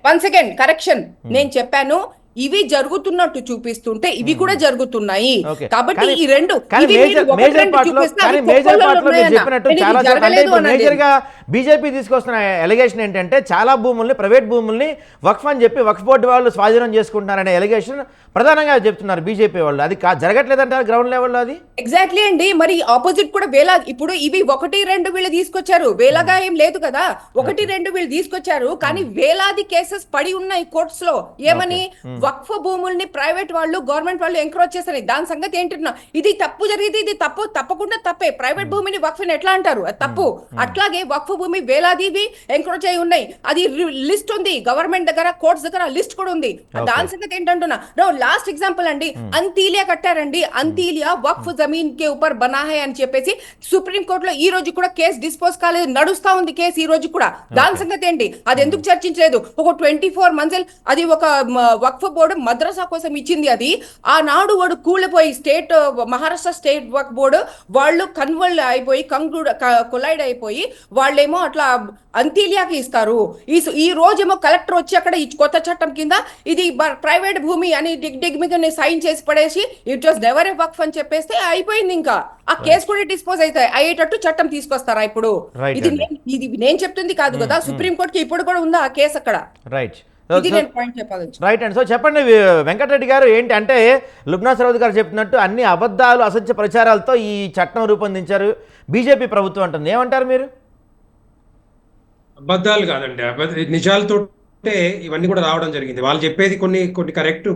వన్ సెకండ్ కరెక్షన్, నేను చెప్పాను ఇవి జరుగుతున్నట్టు చూపిస్తుంటే ఇవి కూడా జరుగుతున్నాయి. కాబట్టి ఈ రెండు మేజర్ గా బీజేపీ తీసుకొస్తున్న ఎలిగేషన్ ఏంటంటే చాలా భూముల్ని ప్రైవేట్ భూముల్ని వక్ఫ్ అని చెప్పి వక్ఫ్ బోర్డు వాళ్ళు స్వాధీనం చేసుకుంటున్నారనే ఎలిగేషన్ ప్రధానంగా చెప్తున్నారు బీజేపీ వాళ్ళు. అది జరగట్లేదంటారు గ్రౌండ్ లెవెల్లో? అది ఎగ్జాక్ట్లీ అండి. మరి ఆపోజిట్ కూడా వేలా, ఇప్పుడు ఇవి 1-2 వీళ్ళు తీసుకొచ్చారు, వేలగా ఏం లేదు కదా, 1-2 వీళ్ళు తీసుకొచ్చారు. కానీ వేలాది కేసెస్ పడి ఉన్నాయి కోర్ట్స్ లో. ఏమని? వక్ఫ్ భూముల్ని ప్రైవేట్ వాళ్ళు గవర్నమెంట్ వాళ్ళు ఎంకరేజ్ చేస్తారు. దాని సంగతి ఏంటన్నా, ఇది తప్పు జరిగింది, ఇది తప్పు, తప్పకుండా తప్పే. ప్రైవేట్ భూమిని వక్ఫ్ ఎట్లా అంటారు? తప్పు. అట్లాగే వక్ఫ్ భూమి వేలాదివి ఎంకరేజ్ అయి ఉన్నాయి. అది లిస్ట్ ఉంది గవర్నమెంట్ దగ్గర, కోర్ట్స్ దగ్గర లిస్ట్ కూడా ఉంది. దాని సంగతి ఏంటంటున్నా. లాస్ట్ ఎగ్జాంపుల్ అండి, అంతీలియా కట్టారండి. అంతీలియా వక్ఫ్ జమీన్ కే ఊపర్ బనా హై అని చెప్పేసి సుప్రీం కోర్టులో ఈ రోజు కూడా కేసు డిస్పోజ్ కాలేదు, నడుస్తా ఉంది కేసు ఈ రోజు కూడా. దాని సంగతి ఏంటి? అది ఎందుకు చర్చించలేదు? ఒక 24 మంత్స్ అది ఒక వక్ఫ్ బోర్డు మద్రసా కోసం ఇచ్చింది. అది ఆనాడు వాడు కూలిపోయి స్టేట్ మహారాష్ట్ర స్టేట్ వక్ఫ్ బోర్డు వాళ్ళు కన్వర్ల్ అయిపోయి కొలైడ్ అయిపోయి వాళ్ళేమో అట్లా అంతీలియాకి ఇస్తారు. ఈ రోజేమో కలెక్టర్ వచ్చి అక్కడ ఈ కొత్త చట్టం కింద ఇది ప్రైవేట్ భూమి అని డిగ్ మీద సైన్ చేసి పడేసి ఇట్ వాస్ నెవర్ ఏ వక్ఫ్ అని చెప్పేస్తే అయిపోయింది. ఇంకా ఆ కేసు కూడా డిస్పోజ్ అయ్యేటట్టు చట్టం తీసుకొస్తారా ఇప్పుడు? ఇది నేను చెప్తుంది కాదు కదా, సుప్రీం కోర్టుకి ఇప్పుడు కూడా ఉందా ఆ కేసు అక్కడ. రైట్. రైట్ అండ్ సో చెప్పండి వెంకటరెడ్డి గారు, ఏంటి అంటే లుబ్నా సరౌత్ గారు చెప్పినట్టు అన్ని అబద్ధాలు అసత్య ప్రచారాలతో ఈ చట్టం రూపొందించారు బీజేపీ ప్రభుత్వం అంటుంది. ఏమంటారు మీరు? అబద్ధాలు కాదండి, నిజాలతో ఇవన్నీ కూడా రావడం జరిగింది. వాళ్ళు చెప్పేది కొన్ని కరెక్ట్,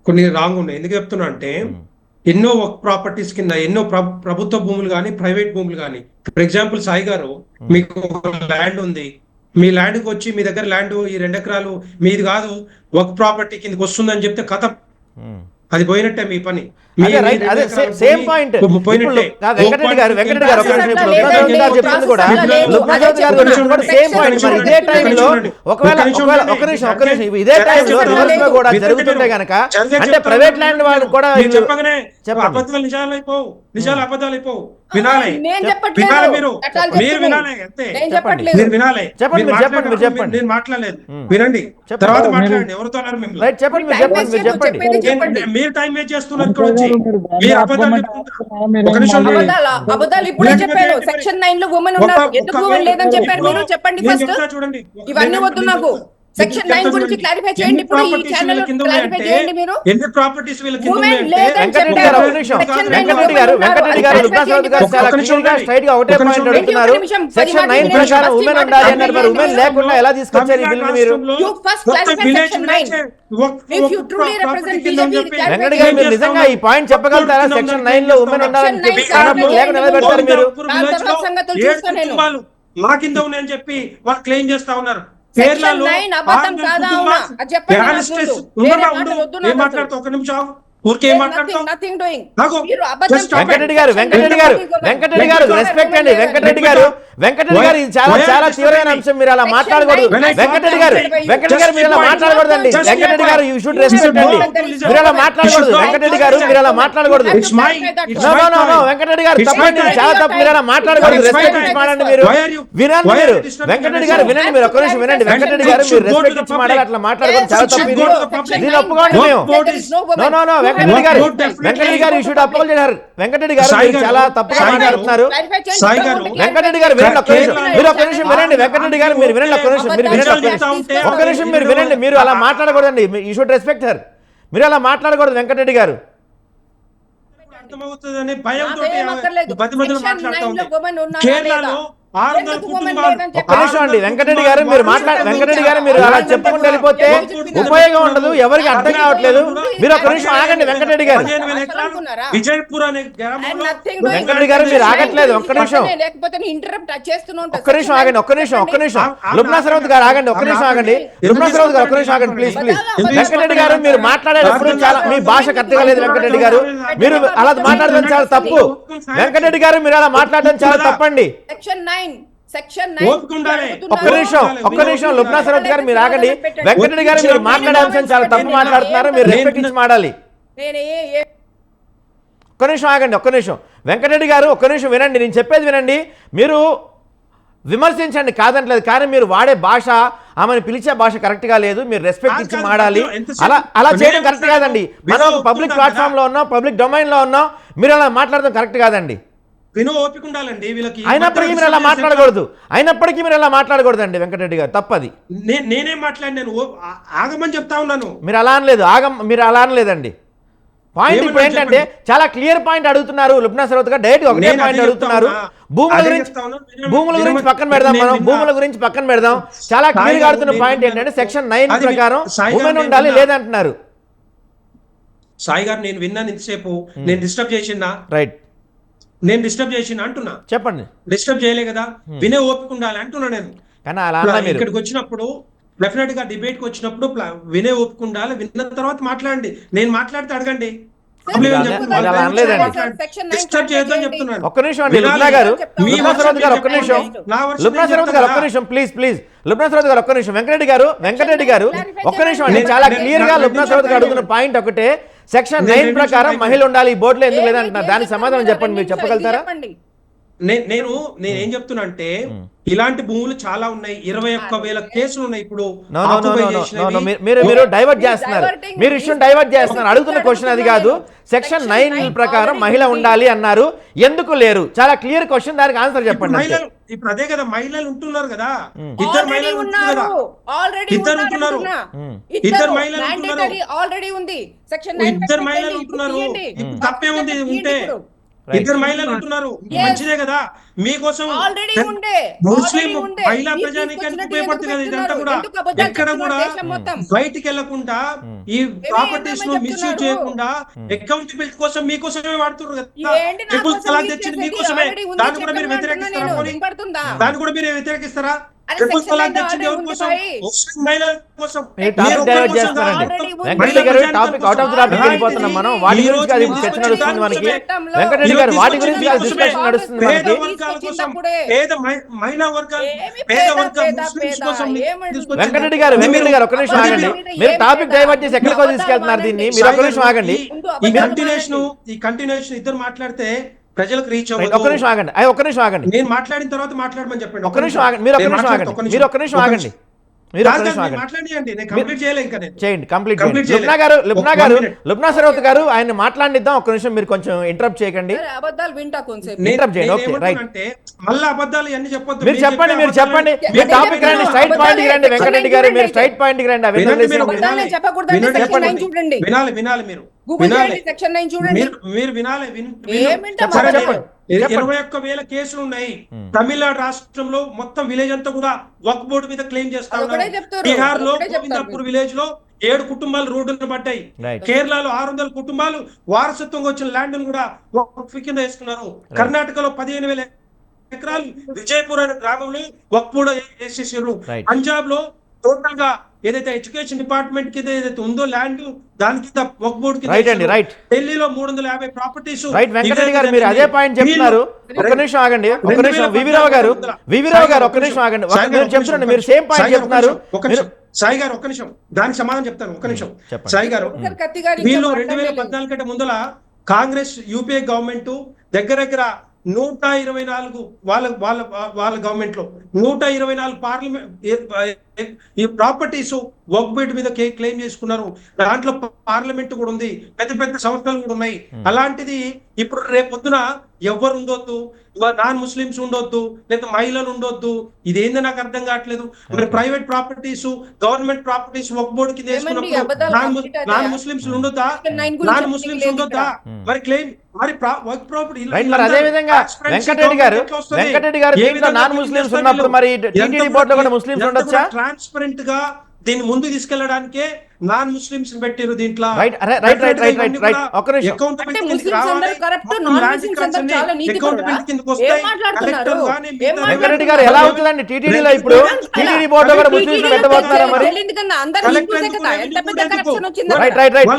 కొన్ని రాంగ్ ఉన్నాయి. ఎందుకు చెప్తున్నా అంటే ఎన్నో వర్క్ ప్రాపర్టీస్ కింద ఎన్నో ప్రభుత్వ భూములు కానీ ప్రైవేట్ భూములు కానీ, ఫర్ ఎగ్జాంపుల్ సాయి గారు మీకు ల్యాండ్ ఉంది, మీ ల్యాండ్కి వచ్చి మీ దగ్గర ల్యాండ్ ఈ 2 ఎకరాలు మీది కాదు వర్క్ ప్రాపర్టీ కిందకి వస్తుందని చెప్తే కథ అది పోయినట్టే మీ పని. సేమ్ పాయింట్ వెంకటరెడ్డి గారు ఇదే టైంలో ఒకవేళ ఒక నిమిషం ఇదే టైంలో రివర్స్ లో కూడా జరుగుతుంటే గనక అంటే ప్రైవేట్ ల్యాండ్ వాళ్ళు కూడా అబద్ధాలు నిజాలు అయిపోవు, నిజాలు అబద్ధాలు అయిపోవు. వినాలి మీరు వినాలి అంతే, మీరు వినాలి. నేను మాట్లాడలేదు, వినండి తర్వాత మాట్లాడండి. ఎవరితో అన్నారు మిమ్మల్ని? మీరు టైం వేస్ట్ చేస్తున్నారు ఇక్కడ వచ్చి. మీరు అబద్ధాలు అబద్ధాలు ఇప్పుడే చెప్పారు. సెక్షన్ 9 లో ఉమెన్ ఉన్నారు, ఎందుకు ఉమెన్ లేదని చెప్పారు మీరు? చెప్పండి ఫస్ట్. చూడండి, ఇవన్నీ వద్దు నాకు. సెక్షన్ 9 గురించి క్లారిఫై చేయండి. ఇప్పుడు ఈ ఛానల్ క్లారిఫై చేయండి మీరు. ఎన్ని ప్రాపర్టీస్ వీళ్ళ కింద ఉమెన్ లేదని చెప్పారు. వెంకటరెడ్డి గారు లుబ్నా సరౌత్ గారు చాలా క్లియర్గా స్ట్రైట్ గా ఒకటే పాయింట్ అడుగుతున్నారు. సెక్షన్ 9 ప్రకారం ఉమెన్ ఉండాలి అన్నారు, మరి ఉమెన్ లేకుండా ఎలా తీసుకొచ్చారు ఈ బిల్లుని మీరు? You first clarify section 9. If you truly represent BJP, Venkatareddy గారు మీరు నిజంగా ఈ పాయింట్ చెప్పగలుగుతారా? సెక్షన్ 9 లో ఉమెన్ ఉండాలని చెప్పి కానప్పుడు లేకుండా ఎలా పెడతారు మీరు? మా కింద ఉన్నాయని చెప్పి వాళ్ళు క్లెయిమ్ చేస్తా ఉన్నారు. సెక్షన్ 9 అబద్ధం కాదా? అవునా అది చెప్పండి. మాట్లాడుతూ ఒక నిమిషం ఊరికే ఏం మాట్లాడతావు నథింగ్ డూయింగ్ నాకు మీరు అబద్ధం just stop it. వెంకటరెడ్డి గారు రెస్పెక్ట్ అండి. వెంకటరెడ్డి గారు ఇది చాలా తీవ్రమైన అంశం. మీరు అలా మాట్లాడకూడదు. వెంకటరెడ్డి గారు మీరు అలా మాట్లాడకూడదండి. వెంకటరెడ్డి గారు యూ షుడ్ రెస్పెక్ట్ అండి. మీరు అలా మాట్లాడకూడదు. వెంకటరెడ్డి గారు మీరు అలా మాట్లాడకూడదు. నో వెంకటరెడ్డి గారు తప్పండి, చాలా తప్పు. మీరు అలా మాట్లాడకూడదు. రెస్పెక్ట్ ఇచ్చి మాట్లాడండి. మీరు వినండి. మీరు వెంకటరెడ్డి గారు వినండి. మీరు ఒక్క నిమిషం వినండి. వెంకటరెడ్డి గారు మీరు రెస్పెక్ట్ ఇచ్చి మాట్లాడాలి. అట్లా మాట్లాడకూడదు, చాలా తప్పు. దీన్ని ఒప్పుకోండి మేము. నో వెంకటరెడ్డి గారు you should apologise her. Venkatareddy గారు మీరు చాలా తప్పుగా మాట్లాడుతున్నారు. వెంకటరెడ్డి గారు వినండి ఒక్క నిమిషం. మీరు ఒక్క నిమిషం వినండి. వెంకటరెడ్డి గారు మీరు వినండి ఒక్క నిమిషం. మీరు వినండి ఒక్క నిమిషం. మీరు వినండి. మీరు అలా మాట్లాడకూడదండి. You should respect her. మీరు అలా మాట్లాడకూడదు వెంకటరెడ్డి గారు. అర్థమవుతుందనే భయంతో 10 మందిలో మాట్లాడుతూ ఉంది. కేరళలో 600 కుటుంబాలు. ఒక్క నిమిషం అండి వెంకటరెడ్డి గారు మీరు వెంకటరెడ్డి గారు మీరు అలా చెప్పుకుంటూ వెళ్ళిపోతే ఉపయోగం ఉండదు, ఎవరికి అర్థం కావట్లేదు. మీరు ఒక్క నిమిషం ఆగండి వెంకటరెడ్డి గారు. 15,000 ఎకరాలు విజయపూర్ అనే గ్రామంలో వెంకటరెడ్డి గారు మీరు ఆగట్లేదు. ఒక్క నిమిషం ఒక్క నిమిషం ఆగండి. ఒక్క నిమిషం లుబ్నా సరవత్ గారు ఆగండి. ఒక్క నిమిషం ఆగండి. లుబ్నా సరవత్ గారు ఒక్క నిమిషం ఆగండి ప్లీజ్. వెంకటరెడ్డి గారు మీరు మాట్లాడేటప్పుడు చాలా మీ భాష కరెక్ట్గా లేదు వెంకటరెడ్డి గారు. మీరు అలా మాట్లాడడం చాలా తప్పు. వెంకటరెడ్డి గారు మీరు అలా మాట్లాడడం చాలా తప్పండి. ఒక్క నిమిషం లుబ్నా సరవత్ గారు మీరు ఆగండి. వెంకటరెడ్డి గారు మీరు మాట్లాడే అంశం చాలా తప్పు మాట్లాడుతున్నారు. మీరు రెస్పెక్ట్ ఇచ్చి మాట్లాడాలి. ఒక్క నిమిషం ఆగండి. ఒక్క నిమిషం వెంకటరెడ్డి గారు ఒక్క నిమిషం వినండి. నేను చెప్పేది వినండి. మీరు విమర్శించండి కాదంటలేదు, కానీ మీరు వాడే భాష, ఆమెను పిలిచే భాష కరెక్ట్గా లేదు. మీరు రెస్పెక్ట్ ఇచ్చి మాట్లాడాలి. అలా చేయడం కరెక్ట్ కాదండి. మనం పబ్లిక్ ప్లాట్ఫామ్ లో ఉన్నాం, పబ్లిక్ డొమైన్ లో ఉన్నాం. మీరు అలా మాట్లాడడం కరెక్ట్ కాదండి. ఓపిక ఉండాలండి వీళ్ళకి. అయినప్పటికీ మీరు అలా మాట్లాడకూడదు అండి వెంకటరెడ్డి గారు, తప్పది. నేనేం మాట్లాడినాను? ఆగమని చెప్తా ఉన్నాను. మీరు అలా అనలేదండి. పాయింట్ ఇప్పుడు ఏంటంటే చాలా క్లియర్ పాయింట్ అడుగుతున్నారు లుబ్నా సరవత్ గారు. డైరెక్ట్ ఒకటే పాయింట్ అడుగుతున్నారు. భూముల గురించి పక్కన పెడదాం. మనం భూముల గురించి పక్కన పెడదాం. చాలా క్లియర్ గా అడుగుతున్న పాయింట్ ఏంటంటే సెక్షన్ 9 ప్రకారం ఉమెన్ ఉండాలి లేదంటున్నారు. సాయి గారు నేను విన్నాను ఇంతసేపు. నేను డిస్టర్బ్ చేసిందా? రైట్, నేను డిస్టర్బ్ చేసిన అంటున్నా. చెప్పండి. డిస్టర్బ్ చేయలే కదా, వినే ఓపిక ఉండాలి అంటున్నా నేను. కానీ అలా ఇక్కడికి వచ్చినప్పుడు డెఫినెట్ గా డిబేట్ కి వచ్చినప్పుడు వినే ఓపిక ఉండాలి. విన్న తర్వాత మాట్లాడండి. నేను మాట్లాడితే అడగండి. డిస్టర్బ్ చేయొద్దని చెప్తున్నాను. ఒక్క నిమిషం అండి లుబ్నా గారు, లుబ్నా సరవత్ గారు ఒక్క నిమిషం. లుబ్నా సరవత్ గారు ఒక్క నిమిషం ప్లీజ్. లుబ్నా సరవత్ గారు ఒక్క నిమిషం. వెంకటరెడ్డి గారు ఒక్క నిమిషం అండి. చాలా క్లియర్ గా లుబ్నా సరవత్ గారు అడుగుతున్న పాయింట్ ఒకటే, సెక్షన్ 9 ప్రకారం మహిళ ఉండాలి ఈ బోర్డులో ఎందుకు లేదంటున్నారు. దానికి సమాధానం చెప్పండి. మీరు చెప్పగలుగుతారా? నేనేం చెప్తున్నా అంటే ఇలాంటి భూములు చాలా ఉన్నాయి. 21,000 కేసులు ఉన్నాయి ఇప్పుడు. మీరు డైవర్ట్ చేస్తున్నారు. మీరు ఇష్యూ డైవర్ట్ చేస్తున్నారు. అడుగుతున్న క్వశ్చన్ అది కాదు. సెక్షన్ 9 ప్రకారం మహిళ ఉండాలి అన్నారు, ఎందుకు లేరు? చాలా క్లియర్ క్వశ్చన్, దానికి ఆన్సర్ చెప్పండి. ఇప్పుడు అదే కదా, మహిళలు ఉంటున్నారు కదా, ఇద్దరు మహిళలు ఉంటున్నారు కదా, ఇద్దరు ఉంటున్నారు. ఇద్దరు మహిళలు ఉంటున్నారు. తప్పేముంది ఉంటే? ఇద్దరు మహిళలు ఉంటున్నారు, మంచిదే కదా. మీకోసం ముస్లిం మహిళా ప్రజానీకానికి ఉపయోగపడుతుంది కదా ఇదంతా కూడా. ఎక్కడ కూడా బయటికి వెళ్లకుండా, ఈ ప్రాపర్టీస్ ను మిస్యూజ్ చేయకుండా అకౌంటబిలిటీ కోసం మీకోసమే వాడుతున్నారు కదా. ట్రిపుల్ తలాక్ తెచ్చింది మీకోసమే. దాన్ని కూడా మీరు వ్యతిరేకిస్తారా? దాన్ని కూడా మీరు వ్యతిరేకిస్తారా? ట్రిపుల్ తలాక్ తెచ్చింది ఎవరి కోసం? ముస్లిం మహిళల కోసం. వెంకటరెడ్డి గారు topic out of the topic వెళ్ళిపోతున్నాం మనం. వాటి గురించి అది చర్చ నడుస్తుంది మనకి. వెంకటరెడ్డి గారు వాటి గురించి డిస్కషన్ నడుస్తుంది మనకి. వెంకటరెడ్డి గారు ఒక్క నిమిషం ఆగండి. మీరు టాపిక్ డైవర్ట్ చేసి ఎక్కడికో తీసుకెళ్తున్నారు దీన్ని. మీరు ఒక్క నిమిషం ఆగండి. ఈ కంటిన్యూషన్ ఇద్దరు మాట్లాడితే ప్రజలకు రీచ్ అవ్వదు. ఒక్క నిమిషం ఆగండి. ఒక్క నిమిషం ఆగండి. నేను మాట్లాడిన తర్వాత మాట్లాడమని చెప్పండి. ఒక్క నిమిషం ఆగండి. మీరు ఒక్క నిమిషం ఆగండి. మీరు ఒక్క నిమిషం ఆగండి. లుబ్నా సరవత్ గారు ఆయన మాట్లాడిద్దాం. ఒక్క నిమిషం మీరు కొంచెం ఇంటరప్ట్ చేయకండి. మళ్ళీ అబద్ధాలు అన్ని చెప్పొద్దు. మీరు చెప్పండి. మీరు టాపిక్ రండి, స్ట్రైట్ పాయింట్ కి రండి. వెంకటరెడ్డి గారు మీరు స్ట్రైట్ పాయింట్ కి రండి. వినాలి మీరు వినాలి. 21,000 కేసులు ఉన్నాయి. తమిళనాడు రాష్ట్రంలో మొత్తం విలేజ్ అంతా కూడా వక్ఫ్ బోర్డు మీద క్లెయిమ్ చేస్తా ఉన్నారు. బీహార్ లో గోవిందాపూర్ విలేజ్ లో 7 కుటుంబాలు రోడ్డును పడ్డాయి. కేరళలో 600 కుటుంబాలు వారసత్వంగా వచ్చిన ల్యాండ్ కూడా వక్ఫ్ కింద వేసుకున్నారు. కర్ణాటకలో 15,000 ఎకరాలు విజయపూర్ అనే గ్రామంలో వక్ఫ్ బోర్డు వేసేసారు. పంజాబ్ లో టోటల్ గా ఏదైతే ఎడ్యుకేషన్ డిపార్ట్మెంట్ కింద ఏదైతే ఉందో ల్యాండ్ దాని కింద వక్ఫ్ బోర్డు కింద రైట్ అండి, వేశారు. రైట్. ఢిల్లీలో 350 ప్రాపర్టీస్ రైట్ వెంకటరెడ్డి గారు మీరు అదే పాయింట్ చెప్తున్నారు. ఒక్క నిమిషం ఆగండి, ఒక్క నిమిషం. వివిరావు గారు ఒక్క నిమిషం ఆగండి. మీరు చెప్తున్నారు, మీరు సేమ్ పాయింట్ చెప్తున్నారు. సాయి గారు ఒక్క నిమిషం, దానికి సమాధానం చెప్తాను. ఒక్క నిమిషం సాయి గారు, కత్తి గారు ఇంకా వీళ్ళు మాట్లాడలేదు. 2014 కంటే ముందల కాంగ్రెస్ యూపీఏ గవర్నమెంట్ దగ్గర 124 వాళ్ళ గవర్నమెంట్ లో 124 పార్లమెంట్ ఈ ప్రాపర్టీస్ వక్ఫ్ బోర్డు మీద క్లెయిమ్ చేసుకున్నారు. దాంట్లో పార్లమెంట్ కూడా ఉంది, పెద్ద పెద్ద సంస్థలు కూడా ఉన్నాయి. అలాంటిది ఇప్పుడు రేపు పొద్దున ఎవరు ఉండొద్దు, నాన్ ముస్లిమ్స్ ఉండొద్దు, లేదా మహిళలు ఉండొద్దు. ఇదేందో నాకు అర్థం కావట్లేదు. మరి private properties, government properties Waqf board కింద వేసుకున్నప్పుడు నాన్ ముస్లిమ్స్ ఉండొద్దా? నాన్ ముస్లిమ్స్ ఉండొద్దా? మరి క్లెయిమ్ మరి వర్క్ ప్రాపర్టీ అదే విధంగా వెంకటరెడ్డి గారు దీంట్లో నాన్ ముస్లిమ్స్ ఉన్నప్పుడు మరి టీటీడీ బోర్డులో కూడా ముస్లిమ్స్ ఉండొచ్చా? ట్రాన్స్పరెంట్ గా దీన్ని ముందు తీసుకెళ్లడానికే నాన్ ముస్లిమ్స్ పెట్టారు దీంట్లో. రైట్. ఒక్క నిమిషం. వెంకటరెడ్డి గారు ఎలా అవుతుందండి టీటీడీలో? ఇప్పుడు టీటీడీ బోర్డులో కూడా ముస్లిమ్స్ పెట్టబోతున్నారా మరి?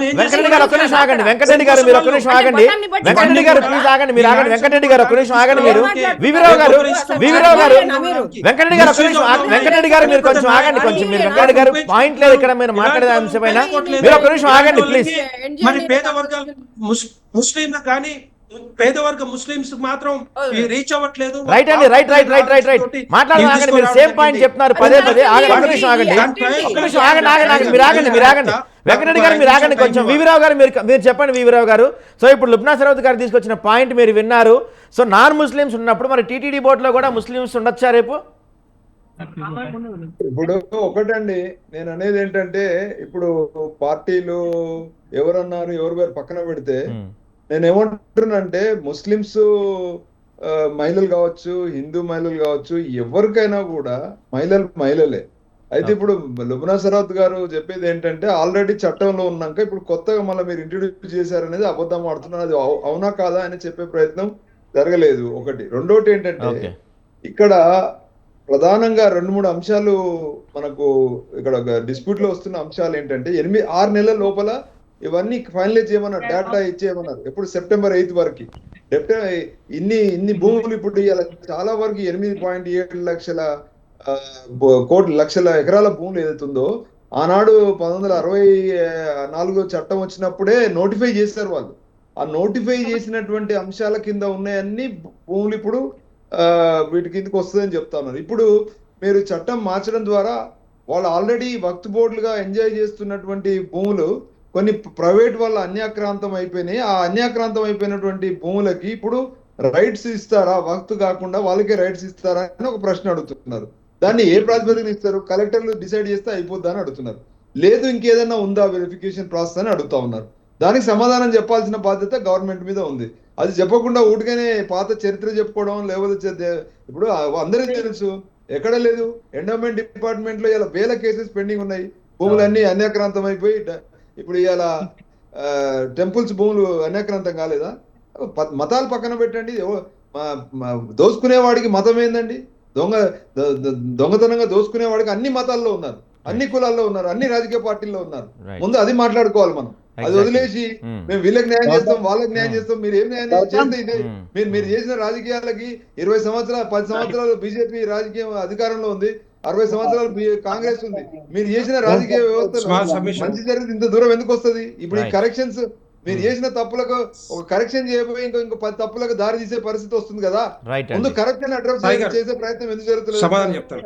వెంకటరెడ్డి గారు ఒక్క నిమిషం ఆగండి. వెంకటరెడ్డి గారు మీరు ఒక్క నిమిషం ఆగండి. వెంకటరెడ్డి గారు ప్లీజ్ ఆగండి, మీరు ఆగండి. వెంకటరెడ్డి గారు ఒక్క నిమిషం ఆగండి. మీరు వివిరావు గారు వెంకటరెడ్డి గారు ఒక్క నిమిషం. వెంకటరెడ్డి గారు మీరు కొంచెం ఆగండి. కొంచెం మీరు వెంకటరెడ్డి గారు పాయింట్ లేదు ఇక్కడ మీరు మాట్లాడే అంశమైనా. మీరు ఒక్క నిమిషం ఆగండి ప్లీజ్. మరి పేద వర్గాలు ముస్లిం కానీ పేదవర్గ ముస్లింస్ మాత్రం రీచ్ అవ్వట్లేదు. రైట్ అండి, రైట్. మాట్లాడండి, మీరు సేమ్ పాయింట్ చెప్తున్నారు పదే. ఆగండి, ఒక్క నిమిషం ఆగండి. మీరు ఆగండి. వెంకటరెడ్డి గారు మీరు ఆగండి కొంచెం. వివిరావు గారు మీరు చెప్పండి. వివిరావు గారు, సో ఇప్పుడు లుబ్నా సరౌత్ గారు తీసుకొచ్చిన పాయింట్ మీరు విన్నారు. సో నాన్ ముస్లిమ్స్ ఉన్నప్పుడు మరి టీటీడీ బోర్డులో కూడా ముస్లిమ్స్ ఉండొచ్చా రేపు? ఇప్పుడు ఒకటండి, నేను అనేది ఏంటంటే ఇప్పుడు పార్టీలు ఎవరన్నారు ఎవరు పేరు పక్కన పెడితే నేను ఏమంటున్నానంటే ముస్లిమ్స్ మహిళలు కావచ్చు, హిందూ మహిళలు కావచ్చు, ఎవరికైనా కూడా మహిళలే. అయితే ఇప్పుడు లుబ్నా సరౌత్ గారు చెప్పేది ఏంటంటే ఆల్రెడీ చట్టంలో ఉన్నాక ఇప్పుడు కొత్తగా మళ్ళీ మీరు ఇంట్రడ్యూస్ చేశారనేది అబద్ధం ఆడుతున్నారు. అది అవునా కాదా అని చెప్పే ప్రయత్నం జరగలేదు. ఒకటి. రెండోటి ఏంటంటే ఇక్కడ ప్రధానంగా 2-3 అంశాలు మనకు ఇక్కడ డిస్ప్యూట్ లో వస్తున్న అంశాలు ఏంటంటే 6 నెలల లోపల ఇవన్నీ ఫైనలైజ్ చేయమన్నారు, డేటా ఇచ్చేయమన్నారు. ఎప్పుడు సెప్టెంబర్ 8 వరకు. ఇన్ని భూములు ఇప్పుడు చాలా వరకు 8.7 లక్షల ఎకరాల భూములు ఏదైతుందో ఆనాడు 1964 చట్టం వచ్చినప్పుడే నోటిఫై చేశారు వాళ్ళు. ఆ నోటిఫై చేసినటువంటి అంశాల కింద ఉన్నాయన్ని భూములు ఇప్పుడు వీటి కిందకి వస్తుందని చెప్తా ఉన్నారు. ఇప్పుడు మీరు చట్టం మార్చడం ద్వారా వాళ్ళు ఆల్రెడీ వక్ఫ్ బోర్డులుగా ఎంజాయ్ చేస్తున్నటువంటి భూములు కొన్ని ప్రైవేట్ వాళ్ళ అన్యాక్రాంతం అయిపోయినాయి. ఆ అన్యాక్రాంతం అయిపోయినటువంటి భూములకి ఇప్పుడు రైట్స్ ఇస్తారా? వక్ఫ్ కాకుండా వాళ్ళకే రైట్స్ ఇస్తారా అని ఒక ప్రశ్న అడుగుతున్నారు. దాన్ని ఏ ప్రాతిపదికన ఇస్తారు? కలెక్టర్లు డిసైడ్ చేస్తే అయిపోద్దా అని అడుగుతున్నారు. లేదు ఇంకేదైనా ఉందా వెరిఫికేషన్ ప్రాసెస్ అని అడుగుతా ఉన్నారు. దానికి సమాధానం చెప్పాల్సిన బాధ్యత గవర్నమెంట్ మీద ఉంది. అది చెప్పకుండా ఊటిగానే పాత చరిత్ర చెప్పుకోవడం, లేకపోతే ఇప్పుడు అందరికీ తెలుసు ఎక్కడ లేదు. ఎండోమెంట్ డిపార్ట్మెంట్ లో ఇలా వేల కేసెస్ పెండింగ్ ఉన్నాయి. భూములన్నీ అన్యాక్రాంతం అయిపోయి ఇప్పుడు ఇవాళ టెంపుల్స్ భూములు అన్యాక్రాంతం కాలేదా? మతాలు పక్కన పెట్టండి. దోసుకునే వాడికి మతం ఏందండి? దొంగతనంగా దోసుకునే వాడికి అన్ని మతాల్లో ఉన్నారు, అన్ని కులాల్లో ఉన్నారు, అన్ని రాజకీయ పార్టీల్లో ఉన్నారు. ముందు అది మాట్లాడుకోవాలి మనం. అది వదిలేసి మేము వీళ్ళకి న్యాయం చేస్తాం, వాళ్ళకి న్యాయం చేస్తాం. మీరు ఏం న్యాయం చేస్తే ఇదే మీరు చేసిన రాజకీయాలకి 20 సంవత్సరాలు 10 సంవత్సరాలు బీజేపీ రాజకీయం అధికారంలో ఉంది, 60 సంవత్సరాలు కాంగ్రెస్ ఉంది. మీరు చేసిన రాజకీయ వ్యవస్థ మంచి జరిగింది, ఇంత దూరం ఎందుకు వస్తుంది? ఇప్పుడు ఈ కరెక్షన్స్ మీరు చేసిన తప్పులకు ఒక కరెక్షన్ చేయబోయి ఇంకో 10 తప్పులకు దారి తీసే పరిస్థితి వస్తుంది కదా. ముందు కరెక్షన్ అడ్రస్ చేసే ప్రయత్నం ఎందుకు జరుగుతుంది?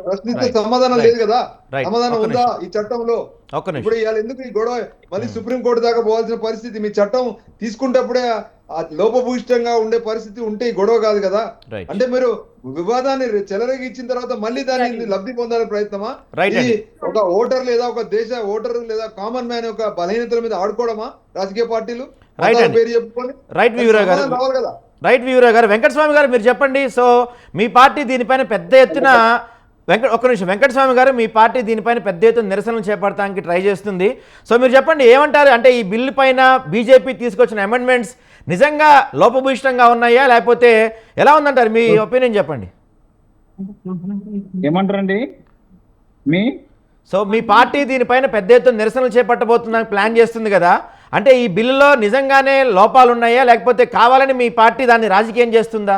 ప్రశ్నిస్తే సమాధానం లేదు కదా. సమాధానం ఉందా ఈ చట్టంలో? ఇప్పుడు ఇవాళ ఎందుకు ఈ గొడవ మళ్ళీ సుప్రీంకోర్టు దాకా పోవాల్సిన పరిస్థితి? మీ చట్టం తీసుకుంటప్పుడే లోపభూయిష్టంగా ఉండే పరిస్థితి ఉంటే ఈ గొడవ కాదు కదా. అంటే మీరు వివాదాన్ని చెలరేగి ఇచ్చిన తర్వాత మళ్ళీ దాన్ని లబ్ధి పొందాలని ప్రయత్నమా? ఇది ఒక ఓటర్ లేదా ఒక దేశ ఓటర్ లేదా కామన్ మ్యాన్ యొక్క బలహీనతల మీద ఆడుకోవడమా రాజకీయ పార్టీలు? పేరు చెప్పుకొని రైట్ వివరావు గారు. వెంకటస్వామి గారు మీరు చెప్పండి. సో మీ పార్టీ దీనిపైన పెద్ద ఎత్తున ఒక్క నిమిషం వెంకటస్వామి గారు, మీ పార్టీ దీనిపైన పెద్ద ఎత్తున నిరసనలు చేపడటానికి ట్రై చేస్తుంది. సో మీరు చెప్పండి ఏమంటారు? అంటే ఈ బిల్లు పైన బీజేపీ తీసుకొచ్చిన అమెండ్మెంట్స్ నిజంగా లోపభూయిష్టంగా ఉన్నాయా లేకపోతే ఎలా ఉందంటారు? మీ ఒపీనియన్ చెప్పండి. ఏమంటారండి? సో మీ పార్టీ దీనిపైన పెద్ద ఎత్తున నిరసనలు చేపట్టబోతుందని ప్లాన్ చేస్తుంది కదా, అంటే ఈ బిల్లులో నిజంగానే లోపాలు ఉన్నాయా, లేకపోతే కావాలని మీ పార్టీ దాన్ని రాజకీయం చేస్తుందా?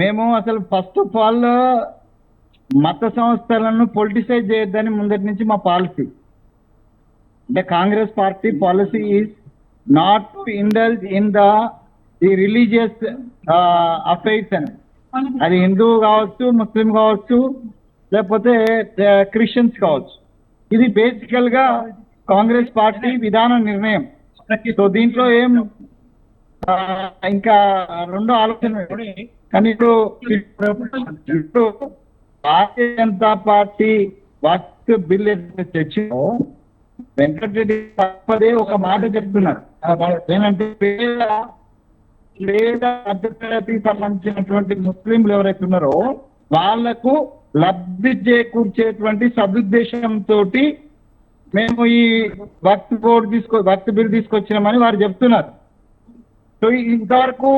మేము అసలు ఫస్ట్ ఆఫ్ ఆల్ మత సంస్థలను పొలిటిసైజ్ చేయొద్దని ముందటి నుంచి మా పాలసీ. అంటే Congress party policy is not to indulge in the religious affairs అని. అది హిందూ కావచ్చు, ముస్లిం కావచ్చు, లేకపోతే క్రిస్టియన్స్ కావచ్చు. ఇది బేసికల్ గా కాంగ్రెస్ పార్టీ విధాన నిర్ణయం. సో దీంట్లో ఏం ఇంకా రెండో ఆలోచన. కానీ ఇప్పుడు భారతీయ జనతా పార్టీ వక్ఫ్ బిల్ తెచ్చిందో వెంకటరెడ్డి తప్పదే ఒక మాట చెప్తున్నారు. ఏంటంటే పేద మధ్యతరగతికి సంబంధించినటువంటి ముస్లింలు ఎవరైతే ఉన్నారో వాళ్లకు లబ్ధి చేకూర్చేటువంటి సదుద్దేశంతో మేము ఈ వక్ఫ్ బిల్ తీసుకొచ్చినామని వారు చెప్తున్నారు. సో ఇంతవరకు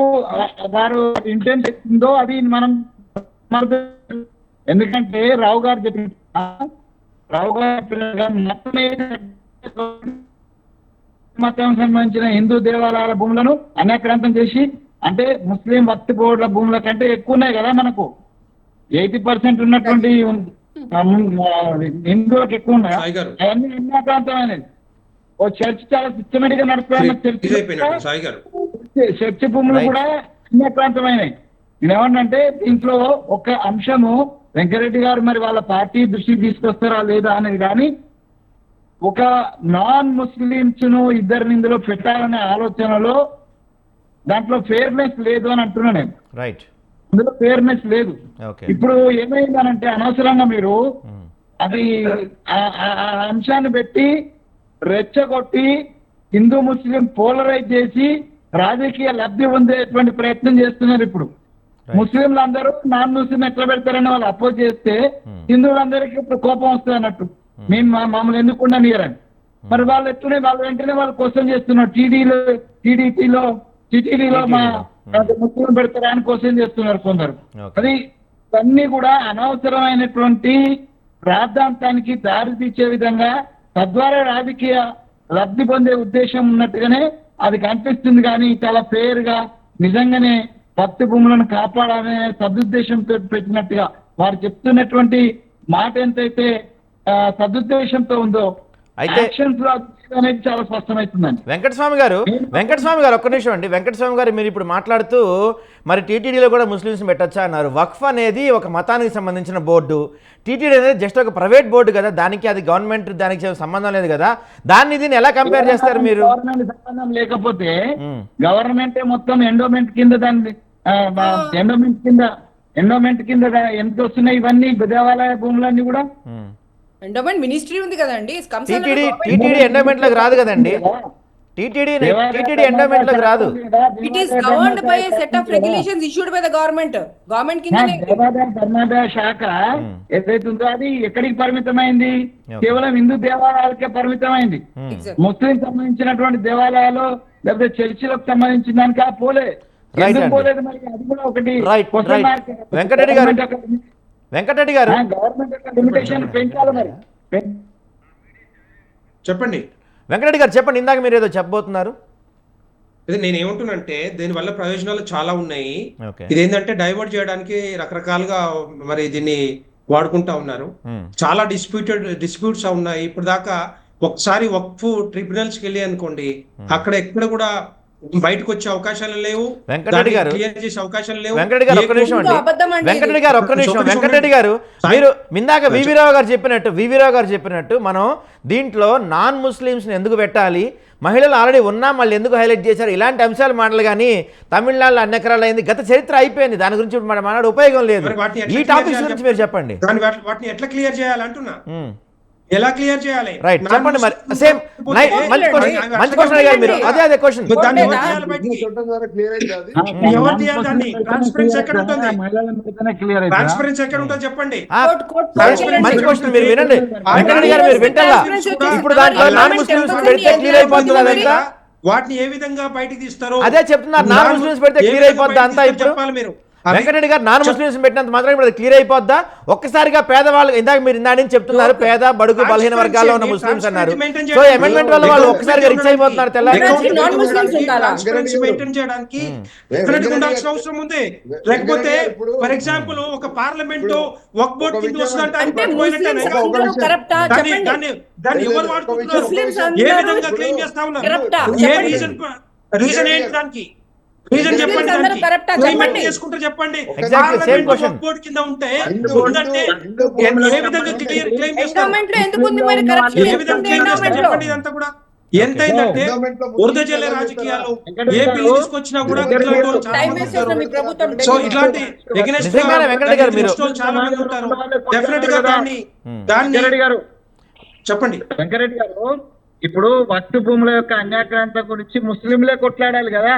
వారు ఇంటెంట్ చెప్తుందో అది మనం ఎందుకంటే రావు గారు మతం సంబంధించిన హిందూ దేవాలయాల భూములను అన్యాక్రాంతం చేసి, అంటే ముస్లిం వక్ఫ్ బోర్డుల భూముల కంటే ఎక్కువ ఉన్నాయి కదా మనకు. 80% ఉన్నటువంటి హిందువులకు ఎక్కువ ఉన్నాయి, అవన్నీ అన్యాక్రాంతమైనది. ఓ చర్చ్ చాలా సిస్టమేటిక్ గా నడుపుతున్న చర్చ్ భూములు కూడా అన్యాక్రాంతమైనవి. నేనేమన్నంటే దీంట్లో ఒక అంశము వెంకరెడ్డి గారు మరి వాళ్ళ పార్టీ దృష్టికి తీసుకొస్తారా లేదా అనేది కానీ, ఒక నాన్ ముస్లింస్ ను ఇద్దరిని ఇందులో పెట్టాలనే ఆలోచనలో దాంట్లో ఫేర్నెస్ లేదు అని అంటున్నా నేను. రైట్, అందులో ఫేర్నెస్ లేదు. ఇప్పుడు ఏమైందనంటే అనవసరంగా మీరు అది ఆ అంశాన్ని పెట్టి రెచ్చగొట్టి హిందూ ముస్లిం పోలరైజ్ చేసి రాజకీయ లబ్ధి పొందేటువంటి ప్రయత్నం చేస్తున్నారు. ఇప్పుడు ముస్లింలు అందరూ నాన్ ముస్లిం ఎట్లా పెడతారని వాళ్ళు అపోజ్ చేస్తే హిందువులందరికీ ఇప్పుడు కోపం వస్తుంది అన్నట్టు, మేము మమ్మల్ని ఎందుకు ఉండనియరని. మరి వాళ్ళు ఎట్లనే వాళ్ళు వెంటనే వాళ్ళు క్వశ్చన్ చేస్తున్నారు. టీటీడీలో మా ముస్లిం పెడతారా అని క్వశ్చన్ చేస్తున్నారు కొందరు. అది అన్ని కూడా అనవసరమైనటువంటి ప్రాంతానికి దారి తీసే విధంగా తద్వారా రాజకీయ లబ్ధి పొందే ఉద్దేశం ఉన్నట్టుగానే అది కనిపిస్తుంది. కానీ చాలా ఫేర్ గా నిజంగానే భక్తి భూములను కాపాడాలనే సదుద్దేశంతో పెట్టినట్టుగా వారు చెప్తున్నటువంటి మాట ఎంతైతే సదుద్దేశంతో ఉందో అయితే అనేది చాలా స్పష్టమవుతుందండి. వెంకటస్వామి గారు ఒక్క నిమిషం అండి. వెంకటస్వామి గారు, మీరు ఇప్పుడు మాట్లాడుతూ మరి టీటీడీలో కూడా ముస్లిమ్స్ పెట్టచ్చా అన్నారు. వక్ఫ్ అనేది ఒక మతానికి సంబంధించిన బోర్డు, టీటీడీ అనేది జస్ట్ ఒక ప్రైవేట్ బోర్డు కదా, దానికి అది గవర్నమెంట్ దానికి సంబంధం లేదు కదా, దీన్ని ఎలా కంపేర్ చేస్తారు మీరు? గవర్నమెంట్ సంబంధం లేకపోతే గవర్నమెంటే మొత్తం ఎండోమెంట్ కింద దాన్ని ఎండోమెంట్ కింద ఎంత వస్తున్నాయి ఇవన్నీ దేవాలయ భూములన్నీ కూడా. ఎండోమెంట్ మినిస్ట్రీ ఉంది కదండి, టీటీడీ ఎండోమెంట్ లోకి రాదు కదండి. టీటీడీ ఎండోమెంట్ లోకి రాదు. It is governed by a set of regulations issued by the government కిందనే. ధర్మాదాయ శాఖ ఏదైతే ఉందో అది ఎక్కడికి పరిమితమైంది? కేవలం హిందూ దేవాలయాలకే పరిమితమైంది. ముస్లిం సంబంధించినటువంటి దేవాలయాలు లేకపోతే చర్చిలకు సంబంధించిన దానికి పోలే. పోలేదు మరి అది కూడా ఒకటి. వెంకటరెడ్డి గారు గవర్నమెంట్ లిమిటేషన్ పెంచాలి మరి. చెప్పండి వెంకటరెడ్డి గారు, చెప్పండి. ఇందాక మీరు ఏదో చెప్పబోతున్నారు. నేను ఏమంటున్నానంటే దీనివల్ల ప్రయోజనాలు చాలా ఉన్నాయి. ఇదేంటంటే డైవర్ట్ చేయడానికి రకరకాలుగా మరి దీన్ని వాడుకుంటా ఉన్నారు. చాలా డిస్ప్యూట్స్ ఉన్నాయి. ఇప్పుడు దాకా ఒకసారి వక్ఫ్ ట్రిబ్యునల్స్ కి వెళ్ళి అనుకోండి, అక్కడ ఎక్కడ కూడా బయటకు వచ్చే అవకాశాలు లేవు, వెంకటరెడ్డి గారు క్లియర్ చేసే అవకాశాలు లేవు. వెంకటరెడ్డి గారు ఒక్క నిమిషం అండి. వెంకటరెడ్డి గారు, మీరు ఇందాక వివిరావు గారు చెప్పినట్టు మనం దీంట్లో నాన్ ముస్లిమ్స్ ఎందుకు పెట్టాలి, మహిళలు ఆల్రెడీ ఉన్నా మళ్ళీ ఎందుకు హైలైట్ చేశారు, ఇలాంటి అంశాలు మాటలు. కానీ తమిళనాడులో అన్ని ఎకరాలు అయింది, గత చరిత్ర అయిపోయింది, దాని గురించి మనం మాట్లాడే ఉపయోగం లేదు. ఈ టాపిక్స్ గురించి మీరు చెప్పండి. వాటిని ఎట్లా క్లియర్ చేయాలంటున్నా, ఎలా క్లియర్ చేయాలి? రైట్, చెప్పండి. మరి సేమ్ మంచి క్వశ్చన్ అడిగారు మీరు. అదే క్వశ్చన్. ట్రాన్స్పరెన్సీ ఎక్కడ ఉంటుంది చెప్పండి. మంచి క్వశ్చన్, మీరు వినండి. వెంకటరెడ్డి గారు మీరు వింటారా? ఇప్పుడు దాంట్లో నాన్ ముస్లిమ్స్ పెడితే క్లియర్ అయిపోతుంది అదంతా. వాటిని ఏ విధంగా బయటికి తీస్తారో అదే చెప్తున్నారు. నాన్ ముస్లిమ్స్ పెడితే క్లియర్ అయిపోద్ది అంతా. ఇప్పుడు చెప్పాలి మీరు. వెంకటరెడ్డి గారు నాన్ ముస్లిమ్స్ పెట్టినంత మాత్రం ఇప్పుడు క్లియర్ అయిపోద్దా? ఒక్కసారిగా పేదవాళ్ళు, ఇందాక మీరు ఇందా నుంచి చెప్తున్నారు పేద బడుగు బలహీన వర్గాల్లో ఉన్న ముస్లిమ్స్ అన్నారు. సో అమెండ్మెంట్ వల్ల వాళ్ళు ఒక్కసారిగా రిచ్ అయిపోతున్నారు తెల్లారి. మెయింటైన్ చేయడానికి ఉండాల్సిన అవసరం ఉంది. లేకపోతే ఫర్ ఎగ్జాంపుల్ ఒక పార్లమెంట్ వక్ఫ్ బోర్డు కింద వస్తుందంటే దాన్ని ఎవరు వాడుకుంటున్నారు? ఏ విధంగా క్లెయిమ్ చేస్తా ఉన్నారు? ఏ రీజన్ ఏంటి దానికి? రీజన్ చెప్పండి. చేసుకుంటే చెప్పండి. వక్ఫ్ బోర్డు కింద ఉంటే ఉందంటే ఏ విధంగా క్లెయిమ్ చేస్తారు? ఏ విధంగా క్లెయిమ్ చేస్తారు చెప్పండి. ఇదంతా కూడా ఎంతైందంటే ఉర్ద జిల్లా రాజకీయాలు ఏ బిల్లు తీసుకొచ్చినా కూడా సో ఇట్లాంటి చాలా మంది ఉంటారు. డెఫినెట్ గా దాన్ని చెప్పండి వెంకరెడ్డి గారు. ఇప్పుడు వక్ఫ్ భూముల యొక్క అన్యాక్రాంత గురించి ముస్లింలే కొట్లాడారు కదా,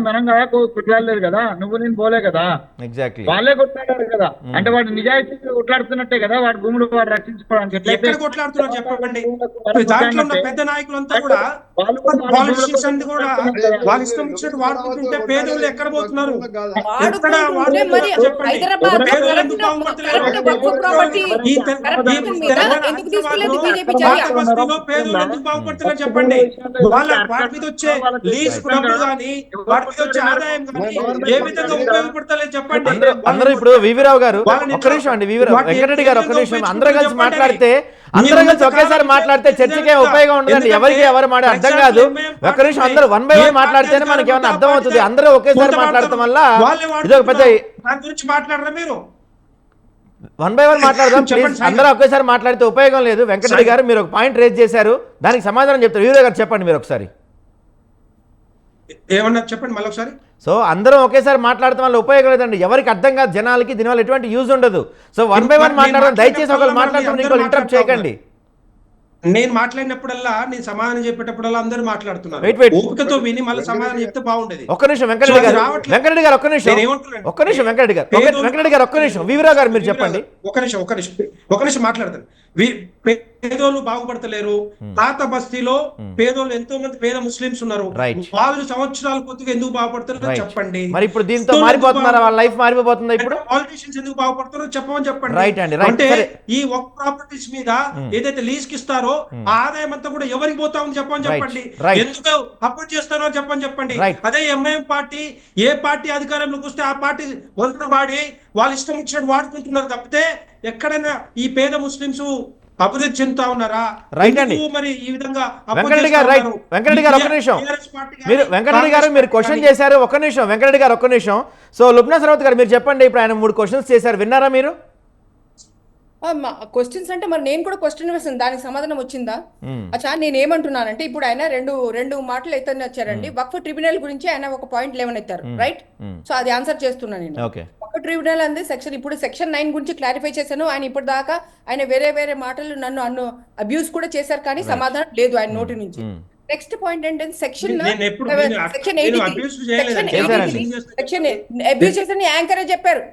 మనం కదా కొట్లాడలేదు కదా, నువ్వు నేను పోలే కదా, ఎగ్జాక్ట్లీ వాళ్ళే కొట్లాడారు కదా. అంటే వాడు నిజాయితీ కొట్లాడుతున్నట్టే కదా, వాడి భూములు వాడు రక్షించుకోవడానికి. ఎక్కడ కొట్లాడుతున్నారు చెప్పండి. దాంట్లో ఉన్న పెద్ద నాయకులంతా కూడా పాలిటిషియన్స్ అన్ని కూడా వాళ్ళు ఇష్టం వచ్చినట్టు వాడుకుంటుంటే పేదోళ్ళు ఎక్కడ పోతున్నారు? ఎక్కడ బస్తీలో పేదోళ్ళు ఎందుకు బాగుపడుతున్నారు చెప్పండి. వాళ్ళ వాటి మీద వచ్చే లీజ్ డబ్బులు కానీ వాటి మీద వచ్చే ఆదాయం కానీ ఏ విధంగా ఉపయోగపడతలేదు చెప్పండి. అందరూ ఇప్పుడు వివిరావు గారు ఒక్క నిమిషం అండి, వెంకటరెడ్డి గారు ఒక్క నిమిషం. అందరూ కలిసి మాట్లాడితే ఒకేసారి మాట్లాడితే చర్చకే ఉపయోగం ఉండదండి. ఎవరికి ఎవరు మాట అర్థం కాదు. ఒక్క నిమిషం అందరూ 1 by 1 మాట్లాడితేనే మనకి ఏమన్నా అర్థం అవుతుంది. అందరూ ఒకేసారి మాట్లాడటం వల్ల ఇది ఒక పెద్ద గురించి మాట్లాడరా మీరు. 1 by 1 మాట్లాడదాం ప్లీజ్. అందరూ ఒకేసారి మాట్లాడితే ఉపయోగం లేదు. వెంకటరెడ్డి గారు మీరు ఒక పాయింట్ రేజ్ చేశారు, దానికి సమాధానం చెప్తారు. వీరో గారు చెప్పండి మీరు ఒకసారి. ఏమన్నా చెప్పండి మళ్ళీ ఒకసారి. సో అందరం ఒకేసారి మాట్లాడటం వల్ల ఉపయోగం లేదండి. ఎవరికి అర్థం కాదు జనాలకి, దీనివల్ల ఎటువంటి యూజ్ ఉండదు. సో 1 by 1 మాట్లాడడం దయచేసి ఒకళ్ళు మాట్లాడుతున్నారు, ఇంకోళ్ళు ఇంటరప్ట్ చేయకండి. నేను మాట్లాడినప్పుడల్లా, నేను సమాధానం చెప్పేటప్పుడల్లా అందరూ మాట్లాడుతున్నారు. ఓపికతో విని మళ్ళీ సమాధానం చెప్తే బాగుండేది. ఒక్క నిమిషం వెంకటరెడ్డి గారు ఒక్క నిమిషం వెంకటరెడ్డి గారు ఒక్క నిమిషం. వివరా గారు మీరు చెప్పండి. ఒక నిమిషం మాట్లాడతాను. పేదోళ్ళు బాగుపడతలేరు. పాత బస్తీలో పేదోళ్ళు ఎంతో మంది పేద ముస్లిమ్స్ ఉన్నారు. వాళ్ళు సంవత్సరాల కొద్దిగా ఎందుకు బాగుపడతారో చెప్పండి. మరి ఇప్పుడు దీంతో మారిపోతున్నారా? వాళ్ళ లైఫ్ మారిపోతుందా? ఇప్పుడు పాలిటిషియన్స్ ఎందుకు బాగుపడతారో చెప్పమని చెప్పండి. రైట్ అండి. అంటే ఈ వక్ఫ్ ప్రాపర్టీస్ మీద ఏదైతే లీజ్ కి ఇస్తారో ఆ ఆదాయం అంతా కూడా ఎవరికి పోతా ఉంది చెప్పని చెప్పండి. ఎందుకు అపోజ్ చేస్తారో చెప్పండి. అదే ఎంఐఎం పార్టీ ఏ పార్టీ అధికారంలోకి వస్తే ఆ పార్టీ వంతున వాడి వాళ్ళు ఇష్టం ఇచ్చినట్టు వాడుకుంటున్నారు తప్పితే ఎక్కడైనా ఈ పేద ముస్లిమ్స్ అభివృద్ధి చెందుతా ఉన్నారా? రైట్ అండి. మరి ఈ విధంగా వెంకటరెడ్డి గారు ఒక్క నిమిషం. మీరు వెంకటరెడ్డి గారు మీరు క్వశ్చన్ చేశారు. ఒక్క నిమిషం వెంకటరెడ్డి గారు ఒక్క నిమిషం. సో లుబ్నా సరవత్ గారు మీరు చెప్పండి. ఇప్పుడు ఆయన 3 క్వశ్చన్స్ చేశారు, విన్నారా మీరు? క్వశ్చన్స్ అంటే మరి నేను కూడా క్వశ్చన్ వేసాను, దానికి సమాధానం వచ్చిందా? అచ్చా, నేను ఏమంటున్నానంటే ఇప్పుడు ఆయన రెండు మాటలు అయితే వచ్చారండి. వక్ఫ్ ట్రిబ్యునల్ గురించి ఆయన ఒక పాయింట్ 11 ఎత్తారు, రైట్? సో అది ఆన్సర్ చేస్తున్నాను నేను. వక్ఫ్ ట్రిబ్యునల్ అంది సెక్షన్ 9 గురించి క్లారిఫై చేశాను. ఆయన ఇప్పుడు దాకా ఆయన వేరే మాటలు నన్ను అబ్యూస్ కూడా చేశారు, కానీ సమాధానం లేదు ఆయన నోటి నుంచి. నెక్స్ట్ పాయింట్ ఏంటంటే సెక్షన్ అబ్యూస్ చేశారని యాంకరే చెప్పారు.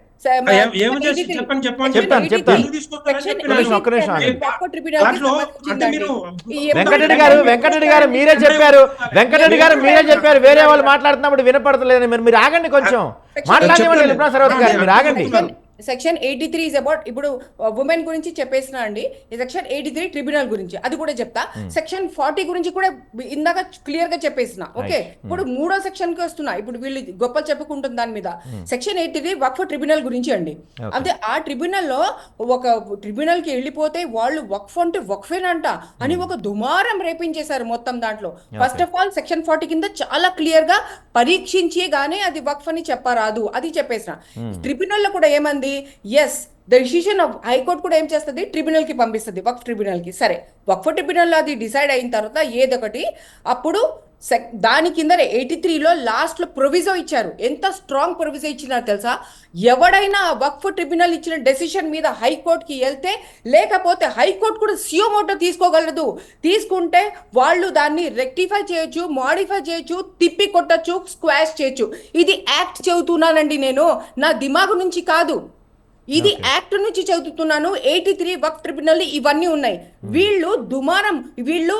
వెంకటరెడ్డి గారు మీరే చెప్పారు. వేరే వాళ్ళు మాట్లాడుతున్నప్పుడు వినపడతలేదని. మీరు ఆగండి, కొంచెం మాట్లాడేవాళ్ళు లుబ్నా సరవత్ గారు మీరు ఆగండి. సెక్షన్ 83 ఇస్ అబౌట్ ఇప్పుడు ఉమెన్ గురించి చెప్పేసినా అండి. ఈ సెక్షన్ 83 ట్రిబ్యునల్ గురించి అది కూడా చెప్తా. సెక్షన్ 40 గురించి కూడా ఇందాక క్లియర్ గా చెప్పేసిన. ఓకే, ఇప్పుడు 3వ సెక్షన్ కి వస్తున్నా. ఇప్పుడు వీళ్ళు గొప్పలు చెప్పుకుంటుంది దాని మీద. సెక్షన్ 83 వక్ఫ్ ట్రిబ్యునల్ గురించి అండి. అంటే ఆ ట్రిబ్యునల్ లో ఒక ట్రిబ్యునల్ కి వెళ్ళిపోతే వాళ్ళు వక్ఫ్ అంటే వక్ఫేనంట అని ఒక దుమారం రేపించేశారు మొత్తం దాంట్లో. ఫస్ట్ ఆఫ్ ఆల్ సెక్షన్ 40 కింద చాలా క్లియర్ గా పరీక్షించి గానీ అది వక్ఫ్ అని చెప్పరాదు, అది చెప్పేసిన. ట్రిబ్యునల్ లో కూడా ఏమంది, yes the decision of high court కూడా ఏం చేస్తుంది, ట్రిబ్యునల్ కి పంపిస్తుంది, వక్ఫ్ ట్రిబ్యునల్ కి. సరే, వక్ఫ్ ట్రిబ్యునల్ లో అది డిసైడ్ అయిన తర్వాత ఏదొకటి అప్పుడు దాని కింద 83లో లాస్ట్ లో ప్రొవిజో ఇచ్చారు. ఎంత స్ట్రాంగ్ ప్రొవిజో ఇచ్చినారు తెలుసా? ఎవడైనా వక్ఫ్ ట్రిబ్యునల్ ఇచ్చిన డెసిషన్ మీద హైకోర్టుకి వెళ్తే, లేకపోతే హైకోర్టు కూడా సియోమోటో తీసుకోగలదు. తీసుకుంటే వాళ్ళు దాన్ని రెక్టిఫై చేయొచ్చు, మాడిఫై చేయొచ్చు, తిప్పి కొట్టచ్చు, స్క్వాష్ చేయొచ్చు. ఇది యాక్ట్ చెబుతున్నానండి నేను, నా దిమాగు నుంచి కాదు. ఇది యాక్ట్ నుంచి చదువుతున్నాను. 83 వక్ఫ్ ట్రిబ్యునల్ ఇవన్నీ ఉన్నాయి. వీళ్ళు దుమారం, వీళ్ళు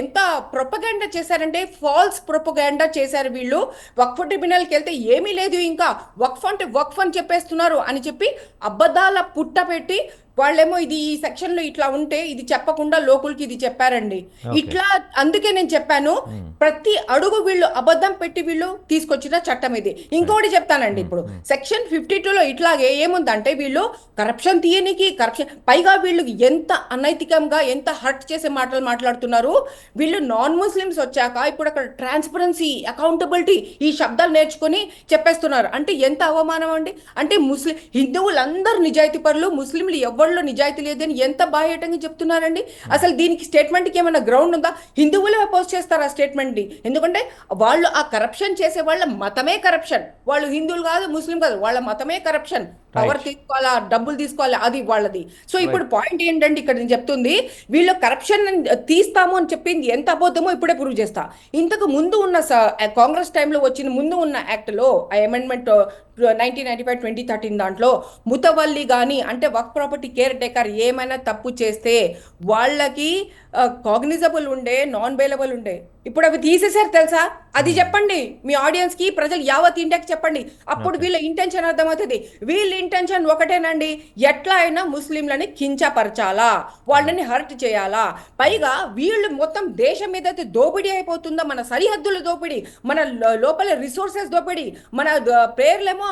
ఎంత ప్రొపగాండా చేశారంటే ఫాల్స్ ప్రొపగాండా చేశారు వీళ్ళు. వక్ఫ్ ట్రిబ్యునల్కి వెళ్తే ఏమీ లేదు, ఇంకా వక్ఫ్ అంటే వక్ఫ్ అని చెప్పేస్తున్నారు అని చెప్పి అబద్ధాల పుట్ట పెట్టి వాళ్ళేమో ఇది ఈ సెక్షన్ లో ఇట్లా ఉంటే ఇది చెప్పకుండా లోకులకి ఇది చెప్పారండి. ఇట్లా అందుకే నేను చెప్పాను, ప్రతి అడుగు వీళ్ళు అబద్ధం పెట్టి వీళ్ళు తీసుకొచ్చిన చట్టం ఇది. ఇంకోటి చెప్తానండి, ఇప్పుడు సెక్షన్ 52లో ఇట్లాగే ఏముందంటే వీళ్ళు కరప్షన్ తీయనికి, కరప్షన్ పైగా వీళ్ళు ఎంత అనైతికంగా ఎంత హర్ట్ చేసే మాటలు మాట్లాడుతున్నారు. వీళ్ళు నాన్ ముస్లిమ్స్ వచ్చాక ఇప్పుడు అక్కడ ట్రాన్స్పరెన్సీ, అకౌంటబిలిటీ ఈ శబ్దాలు నేర్చుకొని చెప్పేస్తున్నారు. అంటే ఎంత అవమానం అండి. అంటే హిందువులందరూ నిజాయితీ పరులు, ముస్లింలు ఎవరిలో నిజాయితీ లేదని ఎంత బాహ్యటంగా చెప్తున్నారండి. అసలు దీనికి స్టేట్మెంట్కి ఏమైనా గ్రౌండ్ ఉందా? హిందువులే అపోజ్ చేస్తారు ఆ స్టేట్మెంట్ని. ఎందుకంటే వాళ్ళు ఆ కరప్షన్ చేసే వాళ్ళ మతమే కరప్షన్. వాళ్ళు హిందువులు కాదు, ముస్లిం కాదు, వాళ్ళ మతమే కరప్షన్. పవర్ తీసుకోవాలా, డబ్బులు తీసుకోవాలా, అది వాళ్ళది. సో ఇప్పుడు పాయింట్ ఏంటంటే ఇక్కడ నేను చెప్తుంది, వీళ్ళు కరప్షన్ తీస్తాము అని చెప్పింది ఎంత అబద్ధమో ఇప్పుడే ప్రూవ్ చేస్తా. ఇంతకు ముందు ఉన్న కాంగ్రెస్ టైంలో వచ్చిన ముందు ఉన్న యాక్ట్లో ఆ అమెండ్మెంట్ 1995-2013 దాంట్లో ముతవల్లి కానీ అంటే వర్క్ ప్రాపర్టీ కేర్ టేకర్ ఏమైనా తప్పు చేస్తే వాళ్ళకి కాగ్నిజబుల్ ఉండే, నాన్ బెయిలబుల్ ఉండే. ఇప్పుడు అవి తీసేసారు తెలుసా? అది చెప్పండి మీ ఆడియన్స్ కి, ప్రజలు యావత్ ఇండియాకి చెప్పండి. అప్పుడు వీళ్ళ ఇంటెన్షన్ అర్థమవుతుంది. వీళ్ళ ఇంటెన్షన్ ఒకటేనండి, ఎట్లా అయినా ముస్లింలని కించపరచాలా, వాళ్ళని హర్ట్ చేయాలా. పైగా వీళ్ళు మొత్తం దేశం మీద అయితే దోపిడీ అయిపోతుందో, మన సరిహద్దుల దోపిడీ, మన లోపల రిసోర్సెస్ దోపిడీ, మన పేర్లేమో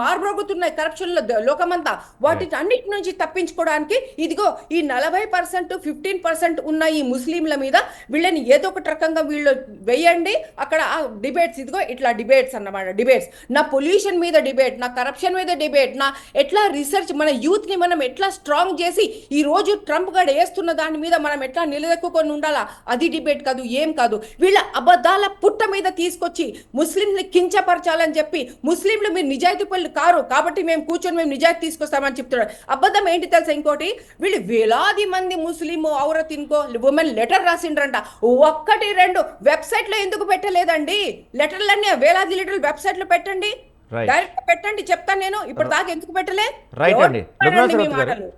మార్మోగుతున్నాయి కరప్షన్ లో లోకమంతా. వాటి అన్నిటి నుంచి తప్పించుకోవడానికి ఇదిగో ఈ 40% 15% ఉన్న ఈ ముస్లింల మీద వీళ్ళని ఏదో ఒక రకంగా వీళ్ళు వేయండి. అక్కడ డిబేట్స్, ఇదిగో ఇట్లా డిబేట్స్ అన్నమాట. డిబేట్స్, నా పొల్యూషన్ మీద డిబేట్, నా కరప్షన్ మీద డిబేట్, నా ఎట్లా రీసెర్చ్, మన యూత్ ని మనం ఎట్లా స్ట్రాంగ్ చేసి ఈ రోజు ట్రంప్ గడ వేస్తున్న దాని మీద మనం ఎట్లా నిలదొక్కుని ఉండాలా, అది డిబేట్ కాదు, ఏం కాదు. వీళ్ళ అబద్ధాల పుట్ట మీద తీసుకొచ్చి ముస్లింని కించపరచాలని చెప్పి, ముస్లింలు మీరు నిజాయితీ పనులు కారు కాబట్టి మేము కూర్చొని మేము నిజాయితీ తీసుకొస్తామని చెప్తున్నారు. అబద్ధం ఏంటి తెలుసా? ఇంకోటి, వీళ్ళు వేలాది మంది ముస్లిం ఔరత్ ఇన్కో ఉమెన్ లెటర్ రాసిండ్రంట. 1-2 వెబ్సైట్ లో ఎందుకు పెట్టలేదండి? లెటర్లన్నీ వేలాది లీటర్లు వెబ్సైట్ లో పెట్టండి, డైరెక్ట్ పెట్టండి, చెప్తాను నేను. ఇప్పుడు దాకా ఎందుకు పెట్టలే? రైట్ అండి.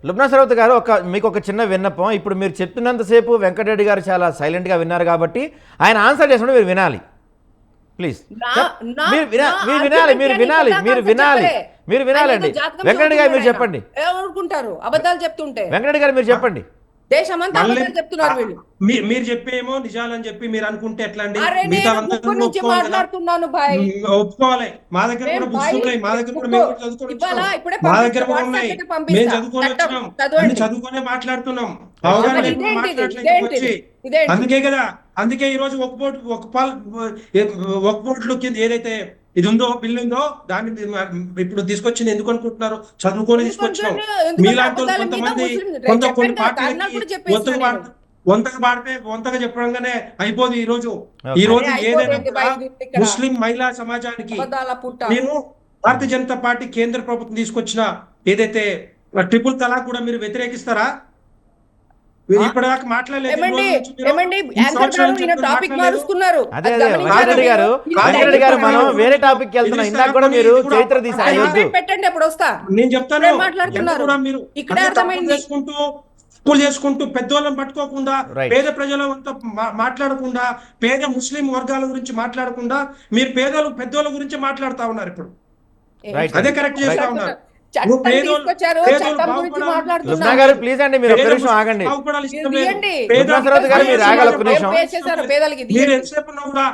లుబ్నా సరవత్ గారు, మీకు ఒక చిన్న విన్నపం. ఇప్పుడు మీరు చెప్తున్నంతసేపు వెంకటరెడ్డి గారు చాలా సైలెంట్ గా విన్నారు కాబట్టి ఆయన ఆన్సర్ చేసినప్పుడు మీరు వినాలి ప్లీజ్. మీరు వినాలండి. వెంకటరెడ్డి గారు మీరు చెప్పండి. ఊరుకుంటారు అబద్ధాలు చెప్తుంటే? వెంకటరెడ్డి గారు మీరు చెప్పండి. దేశమంతా అబద్ధాలు చెప్తున్నారు వీళ్ళు. మీరు చెప్పేమో నిజాలని చెప్పి మీరు అనుకుంటే ఎట్లా అండి? మాట్లాడుతున్నాను భాయ్, ఒప్పుకోవాలి. మా దగ్గర కూడా పుస్తకాలు ఉన్నాయి, మా దగ్గర కూడా మేము చదువుకొని మా దగ్గర కూడా ఉన్నాయి, మేము చదువుకొని వచ్చినాం, అన్ని చదువుకునే మాట్లాడుతున్నాం. అవగాహన మాట్లాడలేదు. అందుకే కదా, అందుకే ఈ రోజు ఒక బోర్డులు కింద ఏదైతే ఇది ఉందో, బిల్లు ఉందో, దాన్ని ఇప్పుడు తీసుకొచ్చింది ఎందుకు అనుకుంటున్నారు? చదువుకొని తీసుకొచ్చినాం. మీలాంటి కొన్ని పార్టీలకి వంతగా చెప్పడంగానే అయిపోదు. ఈ రోజు ఏదైనా ముస్లిం మహిళా సమాజానికి మేము భారతీయ జనతా పార్టీ కేంద్ర ప్రభుత్వం తీసుకొచ్చిన ఏదైతే ట్రిపుల్ తలాక్ కూడా మీరు వ్యతిరేకిస్తారా? ఇప్పటిదాకా మాట్లాడలేదు. మనం వేరే టాపిక్ వెళ్తున్నాం. ఇందాక కూడా మీరు చరిత్ర పెట్టండి, అప్పుడు వస్తా. నేను చెప్తాను, మీరు స్కూల్ చేసుకుంటూ పెద్దోళ్ళని పట్టుకోకుండా, పేద ప్రజల మాట్లాడకుండా, పేద ముస్లిం వర్గాల గురించి మాట్లాడకుండా మీరు పెద్దోళ్ళ గురించి మాట్లాడుతా ఉన్నారు. ఇప్పుడు అదే కరెక్ట్ చేస్తా ఉన్నారు. ప్లీజ్ అండి, మీరు ఒక్క నిమిషం ఆగండి. మీరు ఎంతసేపు కూడా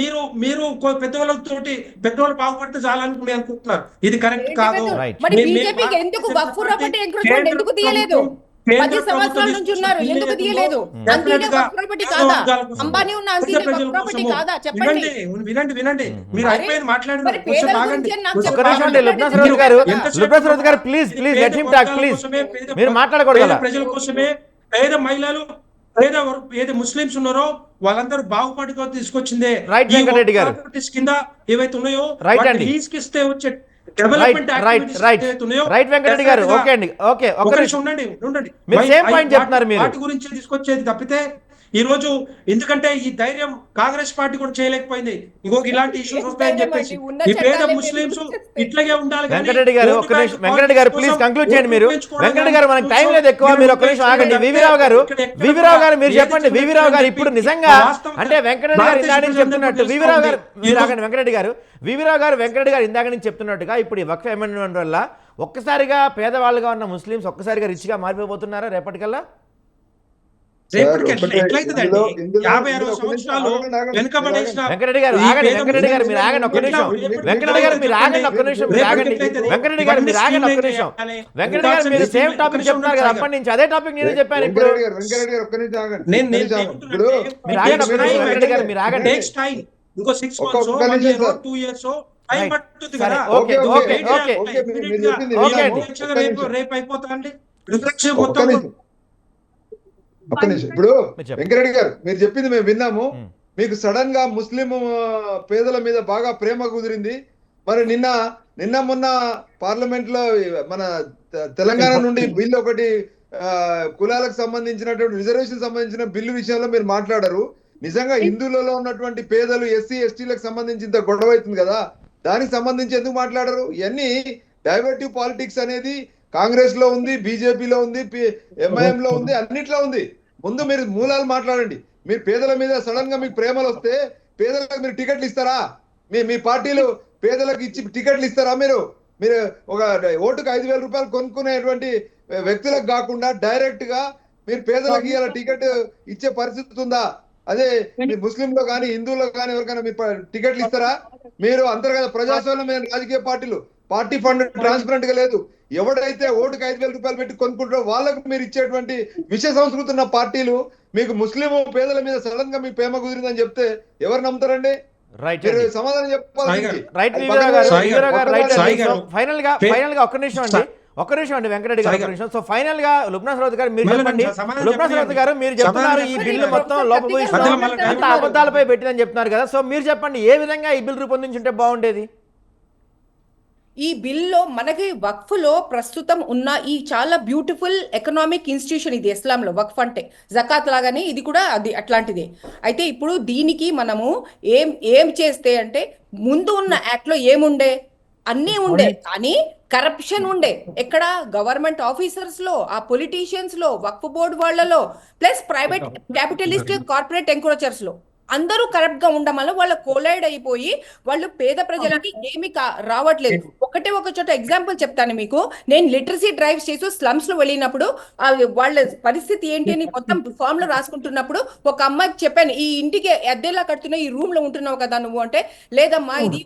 మీరు పెద్దవాళ్ళతోటి పెద్దవాళ్ళు బాగుపడితే చాలని అనుకుంటున్నారు. ఇది కరెక్ట్ కాదు. వినండి, మీరు అయిపోయింది మాట్లాడండి. ప్రజల కోసమే పేద మహిళలు, ఏదో ముస్లింస్ ఉన్నారో వాళ్ళందరూ బాగుపడితో తీసుకొచ్చిందే కింద ఏవైతే ఉన్నాయో తీసుకిస్తే వచ్చే వాటి గురించి తీసుకొచ్చేది తప్పితే ఈ రోజు ఎందుకంటే ఈ ధైర్యం కాంగ్రెస్ పార్టీ కూడా చేయలేకపోయింది. ఇంకొక ఇలాంటి ఇష్యూస్ వస్తాయని చెప్పేసి ఈ పేద ముస్లింస్ ఇట్లాగే ఉండాలి. వెంకటరెడ్డి గారు ఒక్క నిమిషం, వెంకటరెడ్డి గారు ప్లీజ్ కంక్లూడ్ చేయండి మీరు. వెంకటరెడ్డి గారు మనకి టైం లేదు ఎక్కువ, మీరు ఒక్క నిమిషం ఆగండి. వివిరావు గారు మీరు చెప్పండి. వివిరావు గారు ఇప్పుడు నిజంగా అంటే వెంకటరెడ్డి గారు ఇందాక నుంచి చెప్తున్నట్టు, వివిరావు గారు మీరు ఆగండి. వెంకటరెడ్డి గారు వెంకటరెడ్డి గారు ఇందాక నుంచి చెప్తున్నట్టుగా ఇప్పుడు ఈ వక్ఫ్ అమెండ్మెంట్ వల్ల ఒక్కసారిగా పేదవాళ్ళుగా ఉన్న ముస్లింస్ ఒక్కసారిగా రిచ్గా మారిపోతున్నారా రేపటికల్లా? ఎట్లయితుందండి? 50-60 సంవత్సరాలు వెనుకబడేసిన వెంకటరెడ్డి గారు ఆగండి. వెంకటరెడ్డి గారు మీరు ఆగండి ఒక్క నిమిషం. వెంకటరెడ్డి గారు మీరు ఆగండి ఒక్క నిమిషం. వెంకటరెడ్డి గారు మీరు ఆగండి ఒక్క నిమిషం. వెంకటరెడ్డి గారు మీరు సేమ్ టాపిక్ చెప్తున్నారు కదా అప్పటి నుంచి, అదే టాపిక్ నేను చెప్పాను ఇప్పుడు. వెంకటరెడ్డి గారు ఒక్క నిమిషం ఆగండి. మీరు ఆగండి ఒక్క నిమిషం. వెంకటరెడ్డి గారు మీరు ఆగండి. ఇంకో 6 months 1 year 2 years టైం పట్టుతుంది కదా. ఓకే ఓకే ఓకే రేపు అయిపోతాండి. ఒక్క నిమిషం. ఇప్పుడు వెంకరెడ్డి గారు మీరు చెప్పింది మేము విన్నాము. మీకు సడన్ గా ముస్లిం పేదల మీద బాగా ప్రేమ కుదిరింది. మరి నిన్న మొన్న పార్లమెంట్ లో మన తెలంగాణ నుండి బిల్లు ఒకటి కులాలకు సంబంధించినటువంటి రిజర్వేషన్ సంబంధించిన బిల్లు విషయంలో మీరు మాట్లాడారు. నిజంగా హిందువులలో ఉన్నటువంటి పేదలు ఎస్సీ ఎస్టీలకు సంబంధించి ఇంత గొడవ అవుతుంది కదా, దానికి సంబంధించి ఎందుకు మాట్లాడరు? ఇవన్నీ డైవర్టివ్ పాలిటిక్స్ అనేది కాంగ్రెస్ లో ఉంది, బీజేపీలో ఉంది, ఎంఐఎం లో ఉంది, అన్నిట్లో ఉంది. ముందు మీరు మూలాలు మాట్లాడండి. మీరు పేదల మీద సడన్ గా మీకు ప్రేమలు వస్తే పేదలకు మీరు టికెట్లు ఇస్తారా? మీ పార్టీలు పేదలకు ఇచ్చి టికెట్లు ఇస్తారా? మీరు ఒక ఓటుకు 5,000 రూపాయలు కొనుక్కునేటువంటి వ్యక్తులకు కాకుండా డైరెక్ట్ గా మీరు పేదలకు ఇవాళ టికెట్ ఇచ్చే పరిస్థితి ఉందా? అదే మీ ముస్లింలో కానీ హిందువులో కానీ ఎవరికైనా మీరు టికెట్లు ఇస్తారా? మీరు అంతర్గత ప్రజాస్వామ్యం రాజకీయ పార్టీలు పార్టీ ఫండ్ ట్రాన్స్పరెంట్ గా లేదు. ఎవడైతే ఓటుకు 5,000 రూపాయలు పెట్టి కొనుక్కుంటారో వాళ్ళకు మీరు ఇచ్చేటువంటి విషయ సంస్కృతి ఉన్న పార్టీలు మీకు ముస్లిం పేదల మీద సడన్ గా మీ ప్రేమ కుదిరిందని చెప్తే ఎవరు నమ్ముతారండి? సమాధానం చెప్పాలి. ఫైనల్ గా ఒక్క నిమిషం అండి వెంకటరెడ్డి గారు ఒక్క నిమిషం. సో ఫైనల్ గా లుబ్నా సరోజ్ గారు మీరు చెప్పండి. లుబ్నా సరోజ్ గారు మీరు చెప్తున్నారు ఈ బిల్లు మొత్తం లోపభూయిష్టం అంతా అబద్ధాలపై పెట్టిందని చెప్తున్నారు కదా. సో మీరు చెప్పండి ఏ విధంగా ఈ బిల్ రూపొందించుంటే బాగుండేది? ఈ బిల్లో మనకి వక్ఫ్లో ప్రస్తుతం ఉన్న ఈ చాలా బ్యూటిఫుల్ ఎకనామిక్ ఇన్స్టిట్యూషన్ ఇది ఇస్లాంలో. వక్ఫ్ అంటే జకాత్ లాగానే ఇది కూడా అది అట్లాంటిదే. అయితే ఇప్పుడు దీనికి మనము ఏం చేస్తే అంటే ముందు ఉన్న యాక్ట్లో ఏముండే అన్నీ ఉండే, కానీ కరప్షన్ ఉండే. ఎక్కడ గవర్నమెంట్ ఆఫీసర్స్ లో, ఆ పొలిటీషియన్స్ లో, వక్ఫ్ బోర్డు వాళ్ళలో, plus private capitalist corporate encroachers లో అందరూ కరప్ట్ గా ఉండడం వల్ల వాళ్ళు కొలైడ్ అయిపోయి వాళ్ళు పేద ప్రజలకి ఏమి రావట్లేదు. ఒక చోట ఎగ్జాంపుల్ చెప్తాను మీకు. నేను లిటరసీ డ్రైవ్స్ చేసి స్లమ్స్ లో వెళ్ళినప్పుడు వాళ్ళ పరిస్థితి ఏంటి అని మొత్తం ఫామ్ లో రాసుకుంటున్నప్పుడు ఒక అమ్మాయికి చెప్పాను, ఈ ఇంటికి అద్దెలా కడుతున్నావు, ఈ రూమ్ లో ఉంటున్నావు కదా నువ్వు అంటే, లేదమ్మా ఇది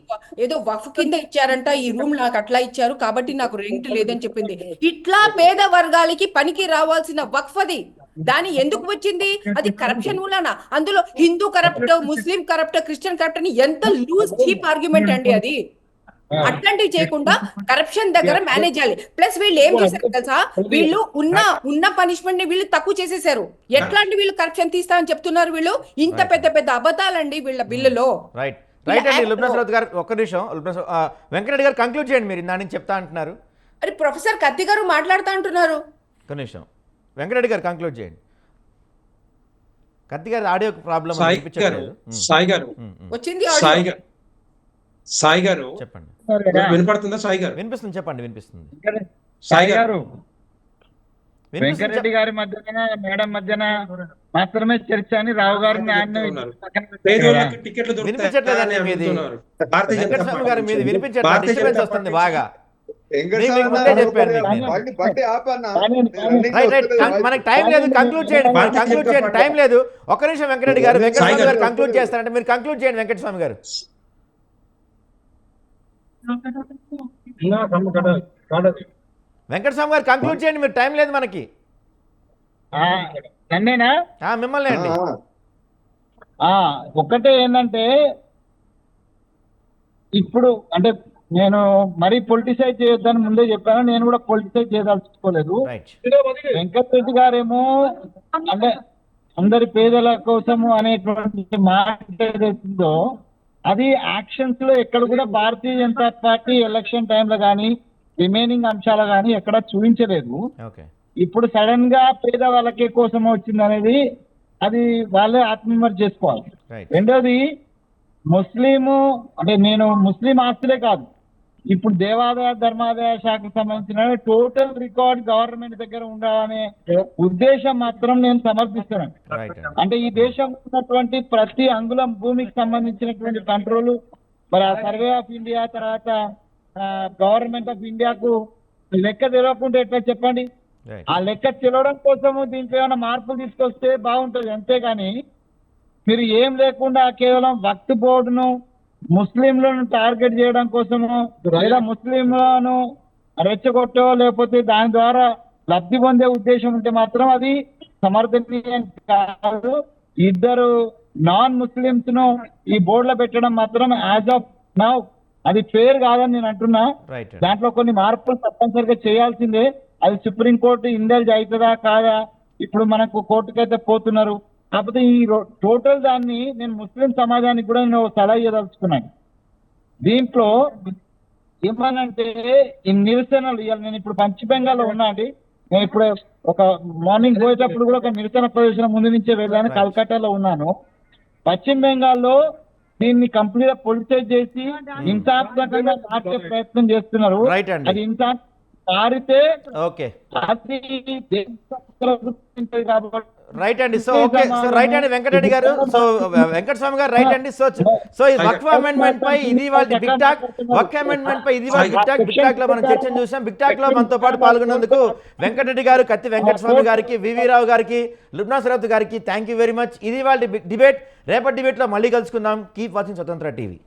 ఏదో వక్ఫ్ కింద ఇచ్చారంట, ఈ రూమ్ నాకు అట్లా ఇచ్చారు కాబట్టి నాకు రెంట్ లేదని చెప్పింది. ఇట్లా పేద వర్గాలకి పనికి రావాల్సిన వక్ఫ్ అది. దాని ఎందుకు వచ్చింది? అది కరప్షన్ మూలన. అందులో హిందూ కరప్ట్, ముస్లిం కరప్ట్, క్రిస్టియన్ కరప్ట్ అని ఎంత లూజ్ చీప్ ఆర్గ్యుమెంట్ అండి అది. అట్లాంటివి చేయకుండా కరప్షన్ దగ్గర మేనేజ్ చేయాలి. ప్లస్ వీళ్ళు ఏం చేశారు తెలుసా, వీళ్ళు ఉన్న పనిష్మెంట్ ని వీళ్ళు తక్కువ చేసేసారు. ఎట్లాంటి వీళ్ళు కరప్షన్ తీస్తామని చెప్తున్నారు వీళ్ళు. ఇంత పెద్ద అబద్ధాలండి వీళ్ళ బిల్లులో. రైట్ అండి. లుబ్నా సరోజ్ గారు ఒక్క నిమిషం. వెంకటరెడ్డి గారు కంక్లూడ్ చేయండి. మీరు దాని నుంచి చెప్తా అంటున్నారు. అరే ప్రొఫెసర్ కత్తి గారు మాట్లాడుతా అంటున్నారు. ఒక్క నిమిషం వెంకటరెడ్డి గారు కంక్లూడ్ చేయండి. కత్తి గారు ఆడియో ప్రాబ్లం వచ్చింది. సాయి గారు చెప్పండి. వినపడుతుందా? సాయి గారు వినిపిస్తుంది, చెప్పండి. సాయి గారు వెంకరెడ్డి గారి మధ్యన మేడం మధ్యన మాత్రమే చర్చ అని రావు గారిని వినిపించట్లేదండి మీది. వెంకటస్వామి గారు మీది వినిపించట్లేదు, డిస్టర్బెన్స్ వస్తుంది బాగా. మనకి టైం లేదు, కంక్లూడ్ చేయండి. టైం లేదు. ఒక్క నిమిషం వెంకటరెడ్డి గారు. వెంకటస్వామి గారు కంక్లూడ్ చేస్తారంటే మీరు కంక్లూడ్ చేయండి వెంకటస్వామి గారు. వెంకటస్వామి గారు కంక్లూడ్ చేయండి, మీరు టైం లేదు మనకి. మిమ్మల్ని అండి. ఒక్కటే ఏంటంటే ఇప్పుడు అంటే నేను మరీ పొలిటిసైజ్ చేయొద్దని ముందే చెప్పాను. నేను కూడా పొలిటిసైజ్ చేయదలుచుకోలేదు. వెంకటరెడ్డి గారేమో అంటే అందరి పేదల కోసము అనేటువంటి మాట ఏదైతుందో అది యాక్షన్స్ లో ఎక్కడ కూడా భారతీయ జనతా పార్టీ ఎలక్షన్ టైంలో కానీ రిమైనింగ్ అంశాలు కానీ ఎక్కడ చూపించలేదు. ఇప్పుడు సడన్ గా పేద వాళ్ళకి కోసం వచ్చింది అనేది అది వాళ్ళే ఆత్మవిమర్శ చేసుకోవాలి. రైట్. రెండోది ముస్లిము అంటే నేను ముస్లిం ఆస్తులే కాదు, ఇప్పుడు దేవాదాయ ధర్మాదాయ శాఖకు సంబంధించిన టోటల్ రికార్డ్ గవర్నమెంట్ దగ్గర ఉండాలనే ఉద్దేశం మాత్రం నేను సమర్థిస్తున్నాను. రైట్. అంటే ఈ దేశం ఉన్నటువంటి ప్రతి అంగుళం భూమికి సంబంధించినటువంటి కంట్రోల్ మరి ఆ సర్వే ఆఫ్ ఇండియా తర్వాత గవర్నమెంట్ ఆఫ్ ఇండియాకు లెక్క తెలియకుండా ఎట్లా చెప్పండి? రైట్. ఆ లెక్క తెలవడం కోసము దీంట్లో ఏమైనా మార్పులు తీసుకొస్తే బాగుంటుంది. అంతేగాని మీరు ఏం లేకుండా కేవలం వక్ఫ్ బోర్డును ముస్లింలను టార్గెట్ చేయడం కోసము లేదా ముస్లింలను రెచ్చగొట్టో లేకపోతే దాని ద్వారా లబ్ధి పొందే ఉద్దేశం ఉంటే మాత్రం అది సమర్థనీయం కాదు. ఇద్దరు నాన్ ముస్లిమ్స్ ను ఈ బోర్డులో పెట్టడం మాత్రం యాజ్ ఆఫ్ నౌ అది ఫేర్ కాదని నేను అంటున్నా. రైట్. దాంట్లో కొన్ని మార్పులు తప్పనిసరిగా చేయాల్సిందే. అది సుప్రీంకోర్టు ఇండల్జ్ అవుతుందా కాదా, ఇప్పుడు మనకు కోర్టుకైతే పోతున్నారు. కాకపోతే ఈ టోటల్ దాన్ని నేను ముస్లిం సమాజానికి కూడా నేను సలహా ఇవ్వదలుచుకున్నాను. దీంట్లో ఏమనంటే ఈ నిరసనలు ఇవాళ నేను ఇప్పుడు పశ్చిమ బెంగాల్లో ఉన్నా అండి. నేను ఇప్పుడు ఒక మార్నింగ్ పోయేటప్పుడు కూడా ఒక నిరసన ప్రదర్శన ముందు నుంచే వెళ్ళాను. కల్కట్టాలో ఉన్నాను. పశ్చిమ బెంగాల్లో దీన్ని కంప్లీట్ గా పొలిటైజ్ చేసి హింసాత్మకంగా మార్చే ప్రయత్నం చేస్తున్నారు. రైట్ అండి. అది హింసా మారితే ఓకే. అది కాబట్టి రైట్ అండి. So okay. సో రైట్ అండి వెంకటరెడ్డి గారు. సో వెంకటస్వామి గారు రైట్ అండి. సో ఈ వక్ఫ్ అమెండ్మెంట్ పై ఇది వాళ్ళ బిగ్ టాక్. వక్ఫ్ అమెండ్మెంట్ పై ఇది వాళ్ళ బిగ్ టాక్ లో మనం చర్చను చూసాం. బిగ్ టాక్ లో మనతో పాటు పాల్గొన్నందుకు వెంకటరెడ్డి గారు, కత్తి వెంకటస్వామి గారికి, వివి రావు గారికి, లుబ్నా సరఫ్ గారికి థ్యాంక్ యూ వెరీ మచ్. ఇది వాళ్ళ డిబేట్. రేపటి డిబేట్ లో మళ్ళీ కలుసుకుందాం. కీప్ వాచింగ్ స్వతంత్ర టీవీ.